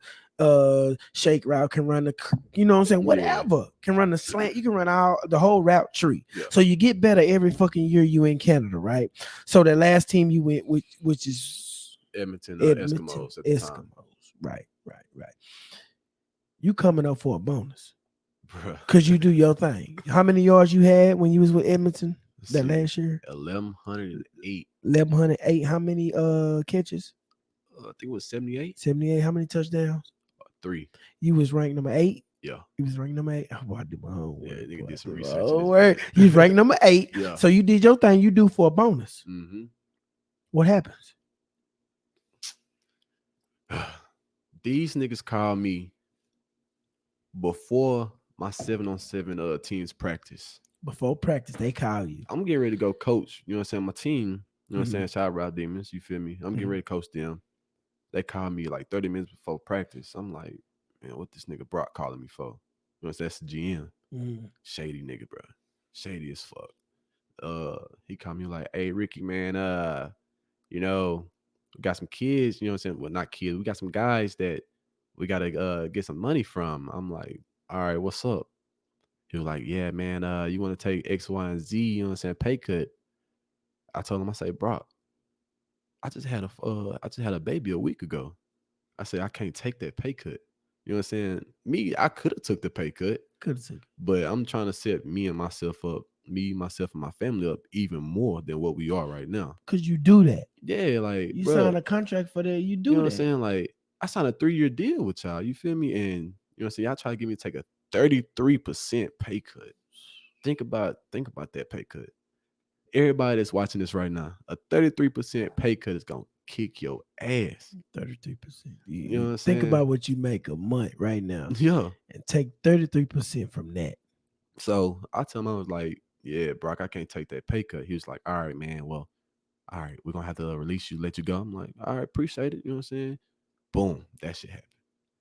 shake route, can run the, you know what I'm saying? Whatever. Can run the slant. You can run the whole route tree. Yeah. So you get better every fucking year you in Canada, right? So the last team you went with, which is Edmonton Eskimos at the time. Right. You coming up for a bonus Bruh. because you do your thing. How many yards you had when you was with Edmonton that last year? 1,108. 1,108. How many catches? I think it was 78. 78. How many touchdowns? 3. You was ranked number 8. Yeah. You was ranked number 8. Oh, boy, I did my homework. Yeah, nigga did some Boy, research. you was ranked number 8. Yeah. So you did your thing. You do for a bonus. Mm-hmm. What happens? These niggas call me before my 7-on-7 teams practice. Before practice, they call you. I'm getting ready to go coach. You know what I'm saying? My team. You know what I'm Mhm. saying? Shout out Route Demons. You feel me? I'm getting Mhm. ready to coach them. They call me like 30 minutes before practice. I'm like, man, what this nigga Brock calling me for? You know what I'm saying? That's the GM. Mhm. Shady nigga, bro. Shady as fuck. He called me like, hey, Ricky, man, you know, we got some kids, you know what I'm saying? Well, not kids. We got some guys that we gotta get some money from. I'm like, all right, what's up? He was like, yeah, man, you want to take X, Y, and Z, you know what I'm saying, pay cut. I told him, I say, Brock, I just had a baby a week ago. I said, I can't take that pay cut. You know what I'm saying? Me, I could have took the pay cut, but I'm trying to set me, myself, and my family up even more than what we are right now. Because you do that. Yeah, like, You bruh, sign a contract for that. You do you know that. what I'm saying? Like, I signed a 3-year deal with y'all. You feel me? And you know what I'm saying? Y'all try to get me to take a 33% pay cut. Think about that pay cut. Everybody that's watching this right now, a 33% pay cut is gonna kick your ass. 33%. You know what I'm Think saying? about what you make a month right now Yeah. and take 33% from that. So I tell him, I was like, yeah, Brock, I can't take that pay cut. He was like, all right, man. Well, all right, we're gonna have to release you, let you go. I'm like, all right, appreciate it. You know what I'm saying? Boom, that shit happened.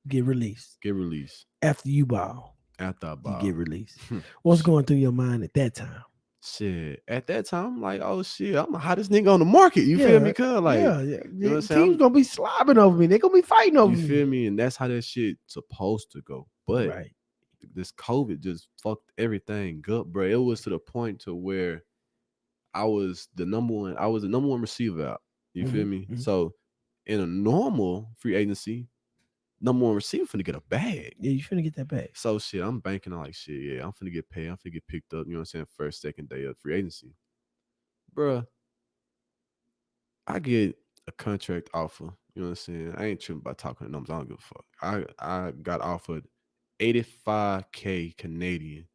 Get released. Get released. After you ball, After I ball. you get released. What's going through your mind at that time? Shit. At that time, I'm like, oh shit, I'm the hottest nigga on the market. You feel me? Cuz like, yeah. you know what I'm saying? Teams gonna be slobbing over me. They're gonna be fighting over You me. feel me? And that's how that shit supposed to go. But Right. this COVID just fucked everything up, bro. It was to the point to where I was the number one receiver out. You feel me? Mhm. So in a normal free agency, number one receiver finna get a bag. Yeah, you finna get that back. So shit, I'm banking on like shit. Yeah, I'm finna get paid. I'm finna get picked up. You know what I'm saying? First, second day of free agency, bruh. I get a contract offer. You know what I'm saying? I ain't tripping about talking numbers. I don't give a fuck. I got offered $85K Canadian.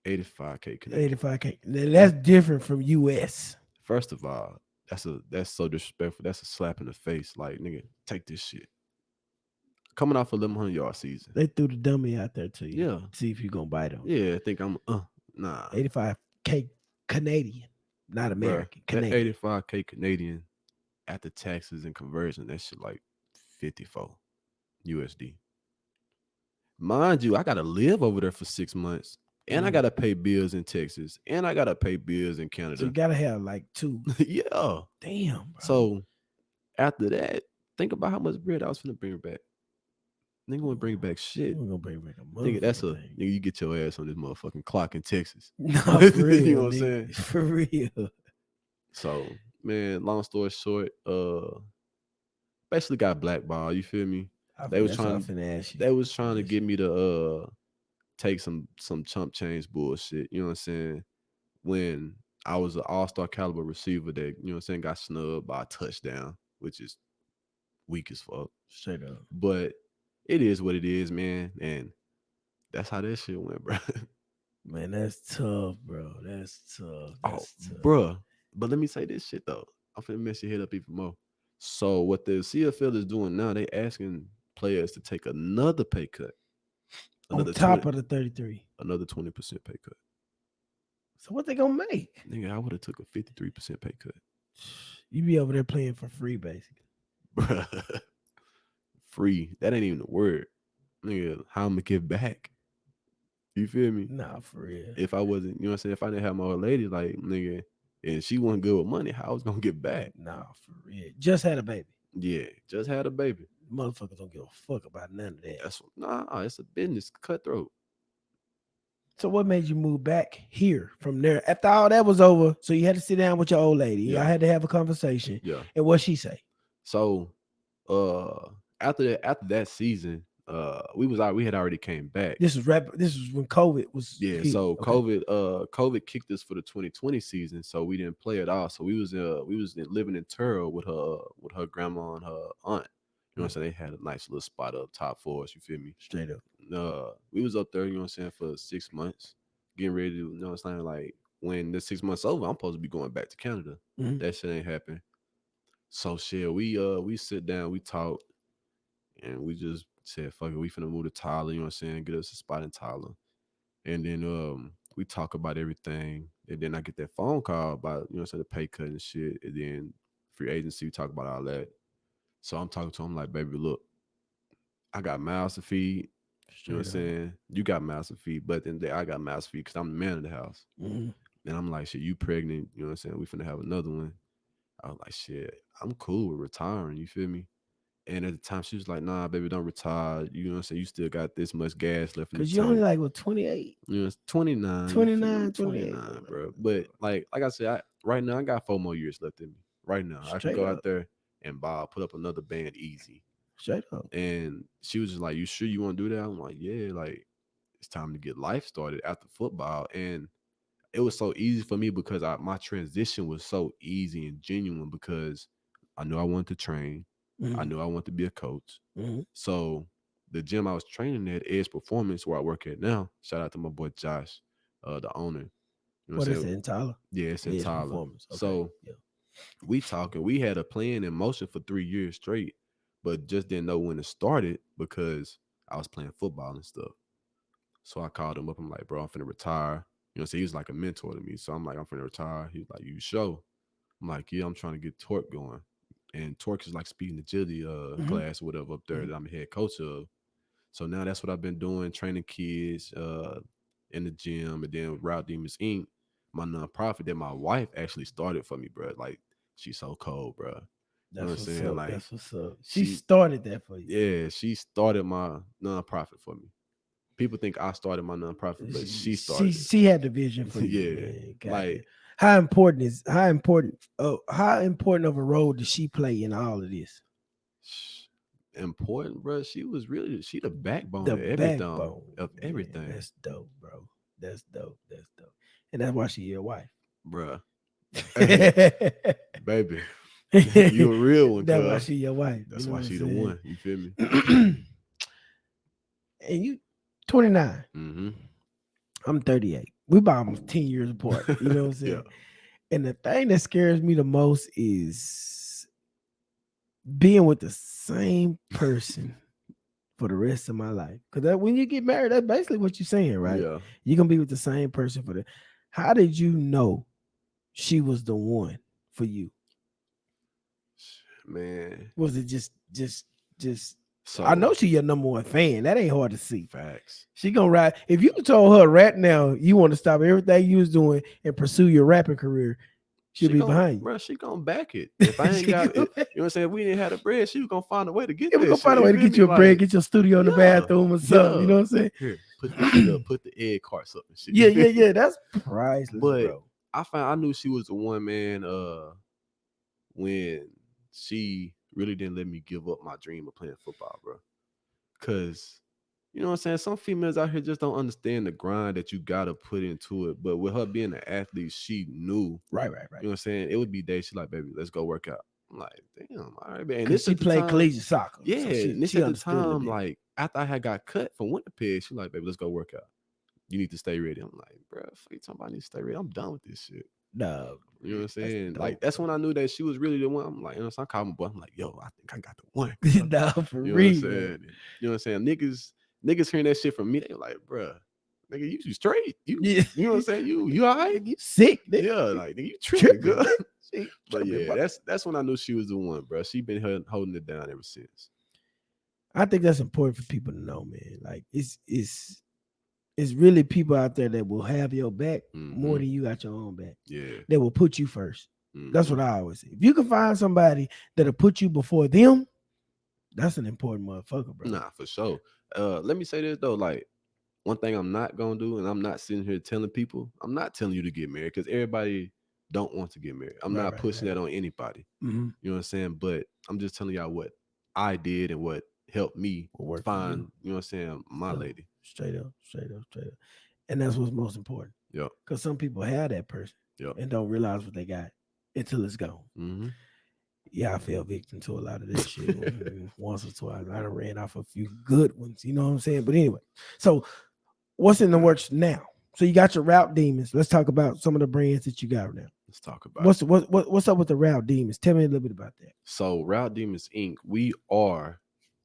85K Canadian. 85K. That's different from US. First of all, that's so disrespectful. That's a slap in the face. Like, nigga, take this shit. Coming off a 1,100-yard season. They threw the dummy out there to you. Yeah. See if you're gonna bite them. Yeah, I think I'm nah. 85K Canadian, not American. Bruh, that Canadian. 85K Canadian after taxes and conversion, that shit like 54 USD. Mind you, I gotta live over there for 6 months. And I gotta pay bills in Texas. And I gotta pay bills in Canada. So you gotta have like 2. Yeah. Damn, bro. So after that, think about how much bread I was finna bring back. Nigga wanna bring back shit. We're gonna bring back a Nigga, that's motherfucking thing. nigga, you get your ass on this motherfucking clock in Texas. No, for real. You know what I'm nigga. saying? For real. So, man, long story short, basically got blackballed, you feel me? They was That's what trying I'm finna ask you. They was trying to get me to take some chump change bullshit, you know what I'm saying? When I was an all-star caliber receiver that, you know what I'm saying, got snubbed by a touchdown, which is weak as fuck. Straight up. But it is what it is, man. And that's how that shit went, bro. Man, that's tough, bro. That's tough. That's tough. Bruh. But let me say this shit though. I'm finna mess your head up even more. So what the CFL is doing now, they asking players to take another pay cut. On top of the 33. Another 20% pay cut. So what they gonna make? Nigga, I would have took a 53% pay cut. You be over there playing for free, basically. Bruh. Free. That ain't even the word. Nigga, how I'm gonna give back? You feel me? Nah, for real. If I wasn't, you know what I'm saying? If I didn't have my old lady, like, nigga, and she wasn't good with money, how I was gonna get back? Nah, for real. Just had a baby. Yeah, just had a baby. Motherfuckers don't give a fuck about none of that. That's it's a business, cutthroat. So what made you move back here from there? After all that was over, so you had to sit down with your old lady. Yeah. I had to have a conversation. Yeah. And what she say? So after that season, we had already came back. This was when COVID was. Yeah, here. so Okay. COVID kicked us for the 2020 season, so we didn't play at all. So we was living in Turl with her grandma and her aunt. You know what I'm saying? They had a nice little spot up top for us, you feel me? Straight up. We was up there, you know what I'm saying, for 6 months, getting ready to, you know what I'm saying, like when the 6 months over, I'm supposed to be going back to Canada. Mhm. That shit ain't happen. So shit, we sit down, we talk, and we just said, fuck it, we finna move to Tyler, you know what I'm saying, get us a spot in Tyler. And then we talk about everything. And then I get that phone call about, you know what I'm saying, the pay cut and shit. And then free agency, we talk about all that. So I'm talking to him like, baby, look, I got mouths to feed. You know what I'm saying? You got mouths to feed, but then I got mouths to feed because I'm the man of the house. Mhm. And I'm like, shit, you pregnant? You know what I'm saying? We finna have another one. I was like, shit, I'm cool with retiring. You feel me? And at the time, she was like, nah, baby, don't retire. You know what I'm saying? You still got this much gas left in the Because tank. you only like, what, 28? You know, it's 29. 29, 29, bro. But like I said, right now, I got 4 more years left in me. Right now. I can go out there and put up another band easy. Straight up. And she was just like, you sure you want to do that? I'm like, yeah, like it's time to get life started after football. And it was so easy for me because my transition was so easy and genuine because I knew I wanted to train. Mhm. I knew I wanted to be a coach. Mhm. So the gym I was training at, Edge Performance, where I work at now, shout out to my boy Josh, the owner. You know What I'm is saying? it in Tyler? Yeah, it's in Edge Tyler. Performance. Okay. So yeah. we talking. We had a plan in motion for 3 years straight, but just didn't know when to start it because I was playing football and stuff. So I called him up. I'm like, bro, I'm finna retire. You know, so he was like a mentor to me. So I'm like, I'm finna retire. He was like, you sure? I'm like, yeah, I'm trying to get Torque going. And Torque is like speed and agility class or whatever up there that I'm a head coach of. So now that's what I've been doing, training kids in the gym. And then Route Demons Inc., my nonprofit that my wife actually started for me, bro. Like, she's so cold, bro. That's what I'm what's saying? up. Like, That's what's up. She started that for you. Yeah, she started my nonprofit for me. People think I started my nonprofit, but she started. She had the vision for you. Yeah, like how important of a role did she play in all of this? Important, bro. She the backbone of everything. Yeah, that's dope, bro. That's dope. And that's why she your wife, bro. Baby, you a real one. That's why she your wife. That's why she the one. You feel me? And you 29. Mm-hmm. I'm 38. We about almost 10 years apart. You know what I'm saying? Yeah. And the thing that scares me the most is being with the same person for the rest of my life. Because when you get married, that's basically what you're saying, right? Yeah. You're gonna be with the same person for the. How did you know she was the one for you? Man, was it just? So I know she your number one fan. That ain't hard to see. Facts. She gonna ride. If you told her right now you want to stop everything you was doing and pursue your rapping career, she'll be behind you. Bro, she gonna back it. If I ain't got it, you know what I'm saying? If we didn't have the bread, she was gonna find a way to get it. We're gonna find a way to get you a bread, get your studio in the bathroom or something. You know what I'm saying? Here, put the egg carts up and shit. Yeah. That's priceless, but bro. I knew she was the one, man, when she really didn't let me give up my dream of playing football, bro. Cause you know what I'm saying? Some females out here just don't understand the grind that you gotta put into it. But with her being an athlete, she knew. Right. You know what I'm saying? It would be days she like, baby, let's go work out. I'm like, damn, all right, man. And she played collegiate soccer. Yeah, so and this she at the time, like after I had got cut from Winnipeg, she like, baby, let's go work out. You need to stay ready. I'm like, bro, fuck you talking about I need to stay ready. I'm done with this shit. No. You know what I'm saying? That's when I knew that she was really the one. I'm like, you know, so I called my boy. I'm like, yo, I think I got the one. Nah, for you know real. What I'm saying? You know what I'm saying? Niggas hearing that shit from me, they like, bruh, nigga, you straight. You Yeah. you know what I'm saying? You all right? You sick, nigga. Yeah, like nigga, you tripping, girl. She But tripping, yeah, bro. that's when I knew she was the one, bro. She been holding it down ever since. I think that's important for people to know, man. Like it's really people out there that will have your back more than you got your own back. Yeah. That will put you 1st. That's what Mhm. I always say. If you can find somebody that'll put you before them, that's an important motherfucker, bro. Nah, for sure. Let me say this though, like one thing I'm not gonna do, and I'm not sitting here telling people, I'm not telling you to get married because everybody don't want to get married. I'm not pushing that on anybody. Mm-hmm. You know what I'm saying? But I'm just telling y'all what I did and what helped me find, you know what I'm saying, my lady. Straight up. And that's what's most important. Yeah. Because some people have that person and don't realize what they got until it's gone. Mm-hmm. Yeah, I fell victim to a lot of this shit once or twice. I done ran off a few good ones, you know what I'm saying? But anyway, so what's in the works now? So you got your Route Demons. Let's talk about some of the brands that you got now. Let's talk about what's up with the Route Demons. Tell me a little bit about that. So Route Demons Inc., we are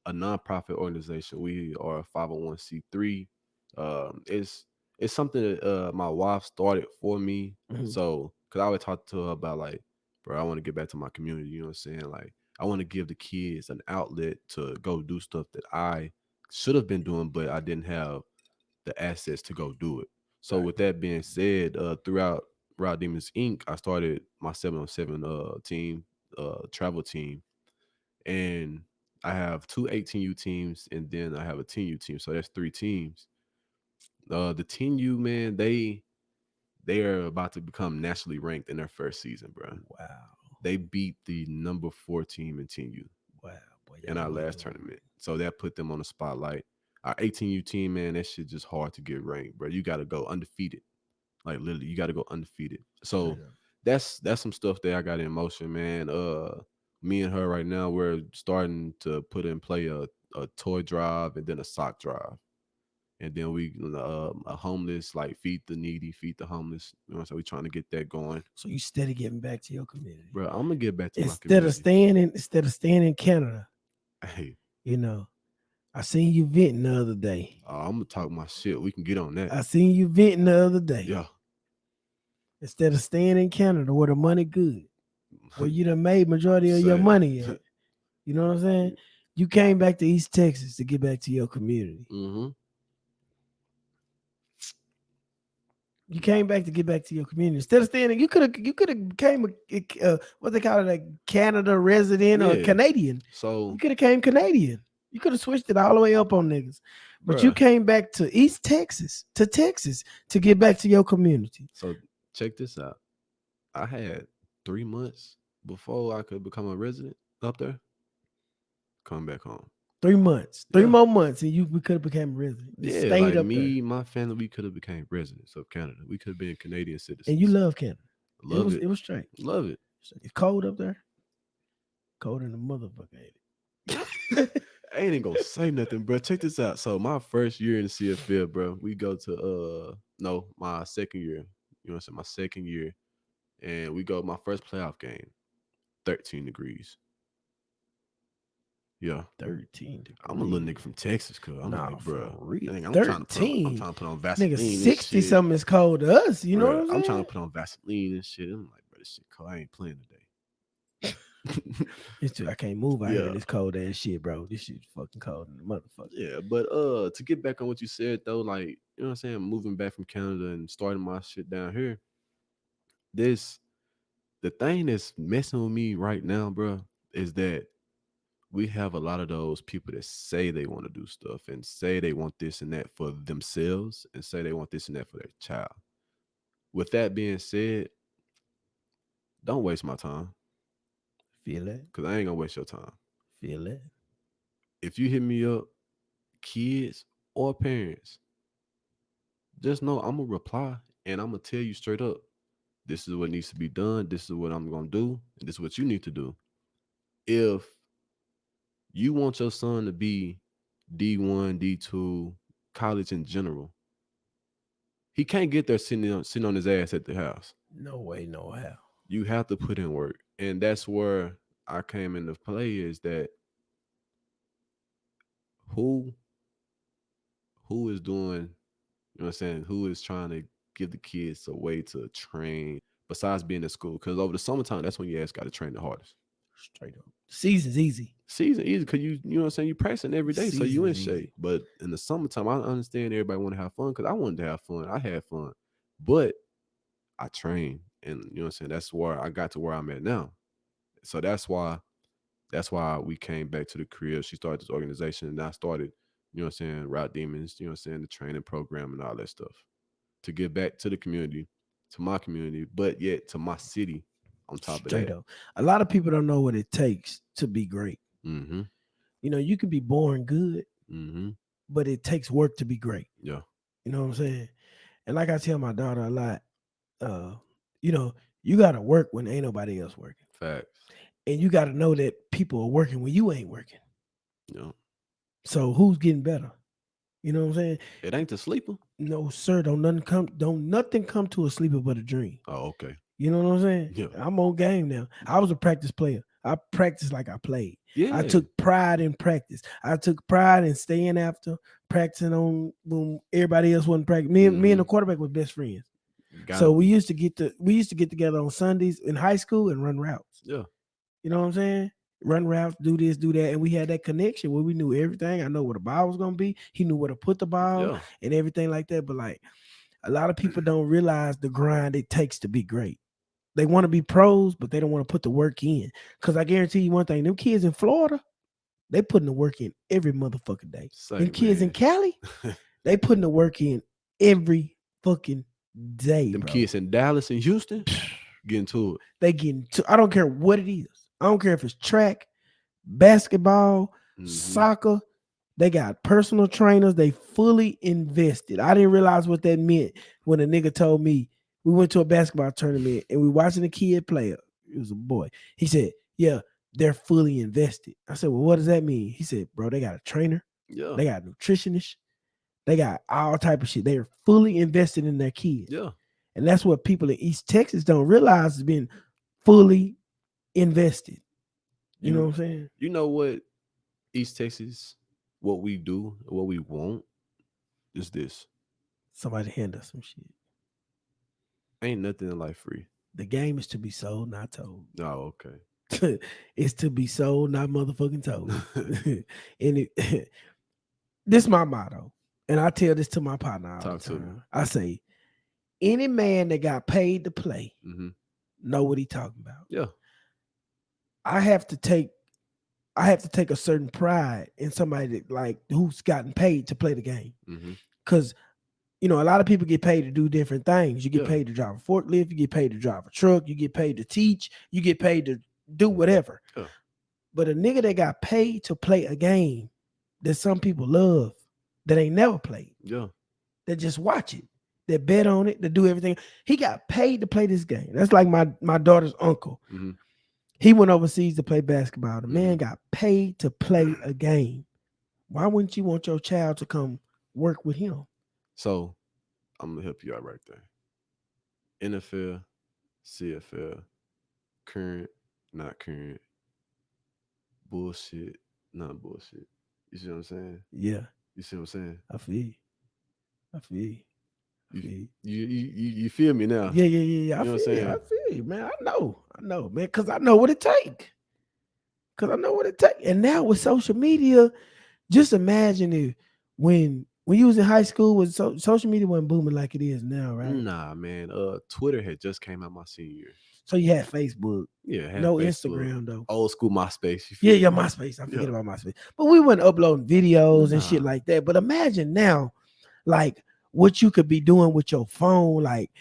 a nonprofit organization. We are a 501c3. It's something that my wife started for me. So because I always talk to her about like, bro, I want to get back to my community. You know what I'm saying? Like, I want to give the kids an outlet to go do stuff that I should have been doing, but I didn't have the assets to go do it. So with that being said, throughout Route Demons Inc., I started my 7-on-7 team, travel team, and I have 2 18U teams, and then I have a 10U team. So that's 3 teams. The 10U, man, they are about to become nationally ranked in their first season, bro. Wow. They beat the number 4 team in 10U. Wow. Boy, in our last tournament. So that put them on the spotlight. Our 18U team, man, that shit just hard to get ranked, bro. You got to go undefeated. Like literally, you got to go undefeated. So that's some stuff that I got in motion, man. Me and her right now, we're starting to put in play a toy drive and then a sock drive. And then we a homeless, like feed the needy, feed the homeless. You know, so we trying to get that going. So you steady getting back to your community, bro. I'm gonna get back to my community instead of staying in Canada. Hey, you know, I seen you venting the other day. I'm gonna talk my shit. We can get on that. I seen you venting the other day. Yeah. Instead of staying in Canada where the money good, where you done made majority of your money at. You know what I'm saying? You came back to East Texas to get back to your community. Mm-hmm. You came back to get back to your community. Instead of staying, you could have became what they call it, a Canada resident or Canadian. So you could have came Canadian. You could have switched it all the way up on niggas. But you came back to East Texas, to get back to your community. So check this out. I had 3 months before I could become a resident up there. Come back home. 3 months, 3 more months, and we could have become resident. Yeah, stayed like up me, there. My family, we could have became residents of Canada. We could have been Canadian citizens. And you love Canada. Love it. It was straight. Love it. It's cold up there. Cold in the motherfucker, ain't it? I ain't gonna say nothing, bro. Check this out. So my first year in the CFL, bro, we go to my second year. You know what I'm saying? My second year, and we go my first playoff game, 13 degrees. Yeah, 13 degrees. I'm a little nigga from Texas, cuz I'm like, bro, I'm 13. I'm trying to put on Vaseline. Nigga, 60 something is cold to us. You know what I'm saying? I'm trying to put on Vaseline and shit. I'm like, bro, this shit cold. I ain't playing today. It's true. I can't move out here in this cold ass shit, bro. This shit's fucking cold in the motherfucker. Yeah, but to get back on what you said though, like, you know what I'm saying, moving back from Canada and starting my shit down here. The thing that's messing with me right now, bro, is that we have a lot of those people that say they want to do stuff and say they want this and that for themselves and say they want this and that for their child. With that being said, don't waste my time. Feel that? Because I ain't gonna waste your time. Feel that? If you hit me up, kids or parents, just know I'm gonna reply and I'm gonna tell you straight up, this is what needs to be done, this is what I'm gonna do, and this is what you need to do. If you want your son to be D1, D2, college in general, he can't get there sitting on his ass at the house. No way, no how. You have to put in work. And that's where I came into play, is that who is doing, You know what I'm saying? Who is trying to give the kids a way to train besides being in school? Because over the summertime, that's when your ass got to train the hardest. Straight up. Season's easy. Season easy because you know what I'm saying, you practicing every day, so you in Season's shape. easy. But in the summertime, I understand everybody want to have fun because I wanted to have fun. I had fun, but I trained, and you know what I'm saying. That's where I got to where I'm at now. So that's why we came back to the crib. She started this organization, and I started, you know what I'm saying, Route Demons. You know what I'm saying, the training program and all that stuff to give back to the community, to my community, but yet to my city. On top of Straight that, up. A lot of people don't know what it takes to be great. mm-hmm, You know, you can be born good, mm-hmm, but it takes work to be great. yeah, You know what I'm saying? And like I tell my daughter a lot, you know, you gotta work when ain't nobody else working. facts, And you gotta know that people are working when you ain't working. yeah. So who's getting better? You know what I'm saying? It ain't the sleeper. No, sir, don't nothing come to a sleeper but a dream. Oh, okay. You know what I'm saying? Yeah. I'm on game now. I was a practice player. I practiced like I played. Yeah. I took pride in practice. I took pride in staying after, practicing on when everybody else wasn't practicing. Me and the quarterback were best friends. So we used to get together on Sundays in high school and run routes. Yeah. You know what I'm saying? Run routes, do this, do that. And we had that connection where we knew everything. I know where the ball was gonna be. He knew where to put the ball and everything like that. But like a lot of people don't realize the grind it takes to be great. They want to be pros, but they don't want to put the work in. Because I guarantee you one thing, them kids in Florida, they putting the work in every motherfucking day. Them kids in Cali, they putting the work in every fucking day. Them kids in Dallas and Houston, getting to it. They getting to, I don't care what it is. I don't care if it's track, basketball, soccer. They got personal trainers. They fully invested. I didn't realize what that meant when a nigga told me we went to a basketball tournament and we watching a kid play. It was a boy. He said, yeah, they're fully invested. I said, well, what does that mean? He said, bro, they got a trainer. Yeah. They got a nutritionist. They got all type of shit. They are fully invested in their kids. Yeah. And that's what people in East Texas don't realize is being fully invested. You know what I'm saying? You know what, East Texas, what we do, what we want is this. Somebody hand us some shit. Ain't nothing in life free. The game is to be sold, not told. Oh, okay. It's to be sold, not motherfucking told. And this is my motto. And I tell this to my partner all the time. I say, any man that got paid to play know what he talking about. Yeah. I have to take a certain pride in somebody that, like, who's gotten paid to play the game. Because you know, a lot of people get paid to do different things. You get paid to drive a forklift, you get paid to drive a truck, you get paid to teach, you get paid to do whatever. But a nigga that got paid to play a game that some people love, that ain't never played, that just watch it, that bet on it, that do everything. He got paid to play this game. That's like my daughter's uncle. He went overseas to play basketball. The man got paid to play a game. Why wouldn't you want your child to come work with him? So I'm gonna help you out right there. NFL, CFL, current, not current, bullshit, not bullshit. You see what I'm saying? Yeah. You see what I'm saying? I feel you. You feel me now? Yeah. You know what I'm saying? I feel you, man. I know, man, because I know what it take. And now with social media, just imagine if when you was in high school, was social media wasn't booming like it is now, right? Nah, man. Twitter had just came out my senior year. So you had Facebook. Yeah, no Facebook. Instagram though. Old school MySpace. Yeah, MySpace. I forget about MySpace. But we weren't uploading videos and shit like that. But imagine now, like, what you could be doing with your phone, like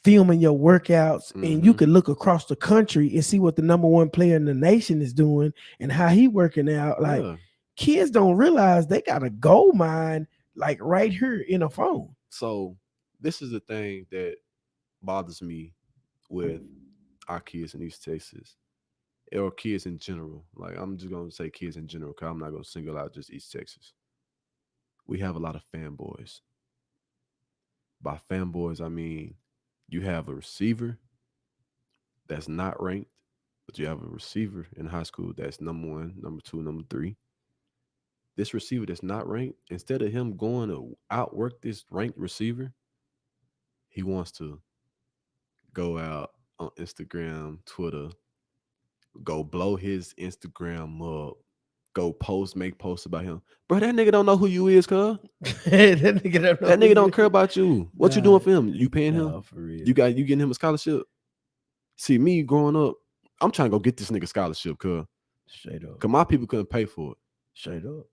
filming your workouts, and you could look across the country and see what the number one player in the nation is doing and how he working out. Like, kids don't realize they got a gold mine like right here in a phone. So this is the thing that bothers me with our kids in East Texas, or kids in general. Like, I'm just gonna say kids in general, because I'm not gonna single out just East Texas. We have a lot of fanboys. By fanboys, I mean you have a receiver that's not ranked, but you have a receiver in high school that's number 1, number 2, number 3. this receiver that's not ranked, instead of him going to outwork this ranked receiver, he wants to go out on Instagram, Twitter, go blow his Instagram up, go make posts about him. Bro, that nigga don't know who you is, cuz. that nigga don't care about you. What you doing for him? You paying him? For real. You getting him a scholarship? See, me growing up, I'm trying to go get this nigga scholarship, cuz. Straight up. Cause my people couldn't pay for it. Straight up.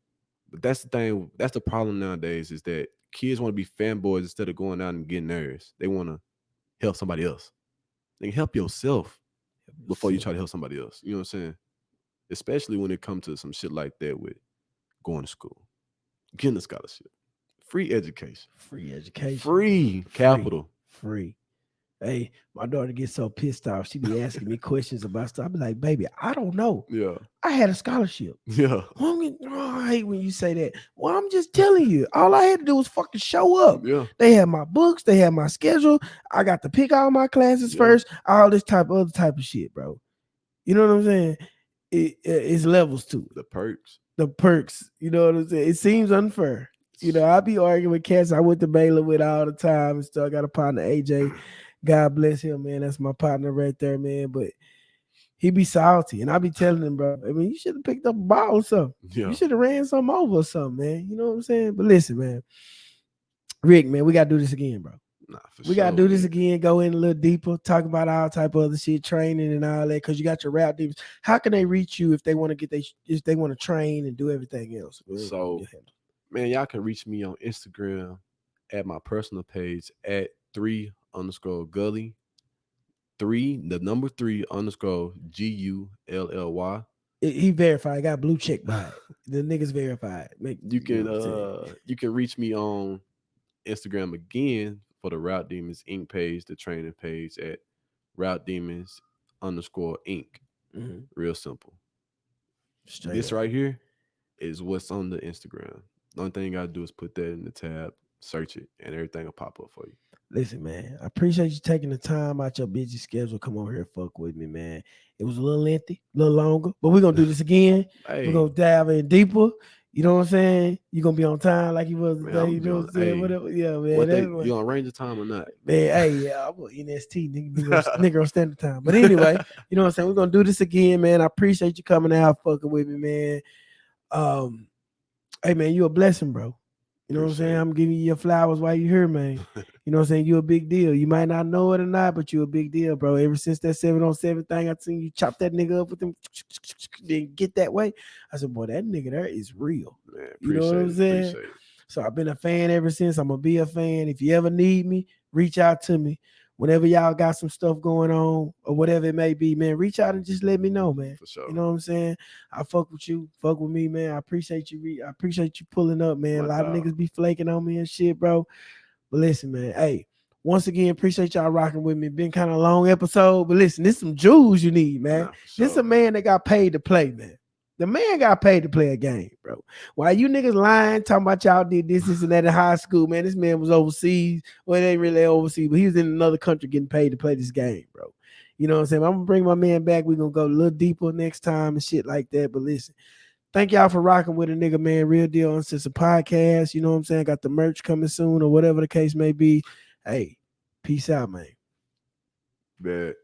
But that's the thing. That's the problem nowadays is that kids want to be fanboys instead of going out and getting theirs. They want to help somebody else. They can help yourself before you try to help somebody else. You know what I'm saying? Especially when it comes to some shit like that with going to school, getting a scholarship, free education, free capital, free. Hey, my daughter gets so pissed off. She be asking me questions about stuff. I be like, baby, I don't know. Yeah. I had a scholarship. Yeah. I hate when you say that. Well, I'm just telling you. All I had to do was fucking show up. Yeah. They had my books. They had my schedule. I got to pick all my classes first. All this other type of shit, bro. You know what I'm saying? It's levels to it. The perks. You know what I'm saying? It seems unfair. You know, I be arguing with cats I went to Baylor with all the time and stuff. I got a partner, AJ. God bless him, man. That's my partner right there, man. But he be salty. And I be telling him, bro, I mean, you should have picked up a ball or something. Yeah. You should have ran something over or something, man. You know what I'm saying? But listen, man. Rick, man, we got to do this again, bro. We got to do this again, go in a little deeper, talk about all type of other shit, training and all that, because you got your route demons. How can they reach you if they want to if they want to train and do everything else? So, man, y'all can reach me on Instagram at my personal page at 3_Gully. 3 _Gully. He verified, got blue check by it. The niggas verified. You can reach me on Instagram again for the Route Demons Inc. page, the training page at Route Demons _Inc. Mm-hmm. Real simple. This right here is what's on the Instagram. The only thing you gotta do is put that in the tab, search it, and everything will pop up for you. Listen, man, I appreciate you taking the time out your busy schedule. Come over here, fuck with me, man. It was a little lengthy, a little longer, but we're gonna do this again. Hey. We're gonna dive in deeper. You know what I'm saying? You're gonna be on time like you was today. You know what I'm saying? Whatever. Yeah, man. You on range of time or not? Man, hey, yeah, I'm on NST, nigga on standard time. But anyway, you know what I'm saying? We're gonna do this again, man. I appreciate you coming out, fucking with me, man. Hey, man, you a blessing, bro. You know what I'm saying? I'm giving you your flowers while you here, man. You know what I'm saying? You a big deal. You might not know it or not, but you a big deal, bro. Ever since that 7-on-7 thing, I seen you chop that nigga up with them, then get that way. I said, boy, that nigga there is real. Man, you know what I'm saying? So I've been a fan ever since. I'm going to be a fan. If you ever need me, reach out to me. Whenever y'all got some stuff going on or whatever it may be, man, reach out and just let me know, man. For sure. You know what I'm saying? I fuck with you. Fuck with me, man. I appreciate you. I appreciate you pulling up, man. A lot of niggas be flaking on me and shit, bro. But listen, man. Hey, once again, appreciate y'all rocking with me. Been kind of a long episode, but listen, this some jewels you need, man. This a man that got paid to play, man. The man got paid to play a game, bro. While you niggas lying, talking about y'all did this and that in high school, man, this man was overseas. Well, it ain't really overseas, but he was in another country getting paid to play this game, bro. You know what I'm saying? I'm going to bring my man back. We're going to go a little deeper next time and shit like that. But listen, thank y'all for rocking with a nigga, man. Real Deal Uncensored Podcast. You know what I'm saying? Got the merch coming soon or whatever the case may be. Hey, peace out, man. Bet.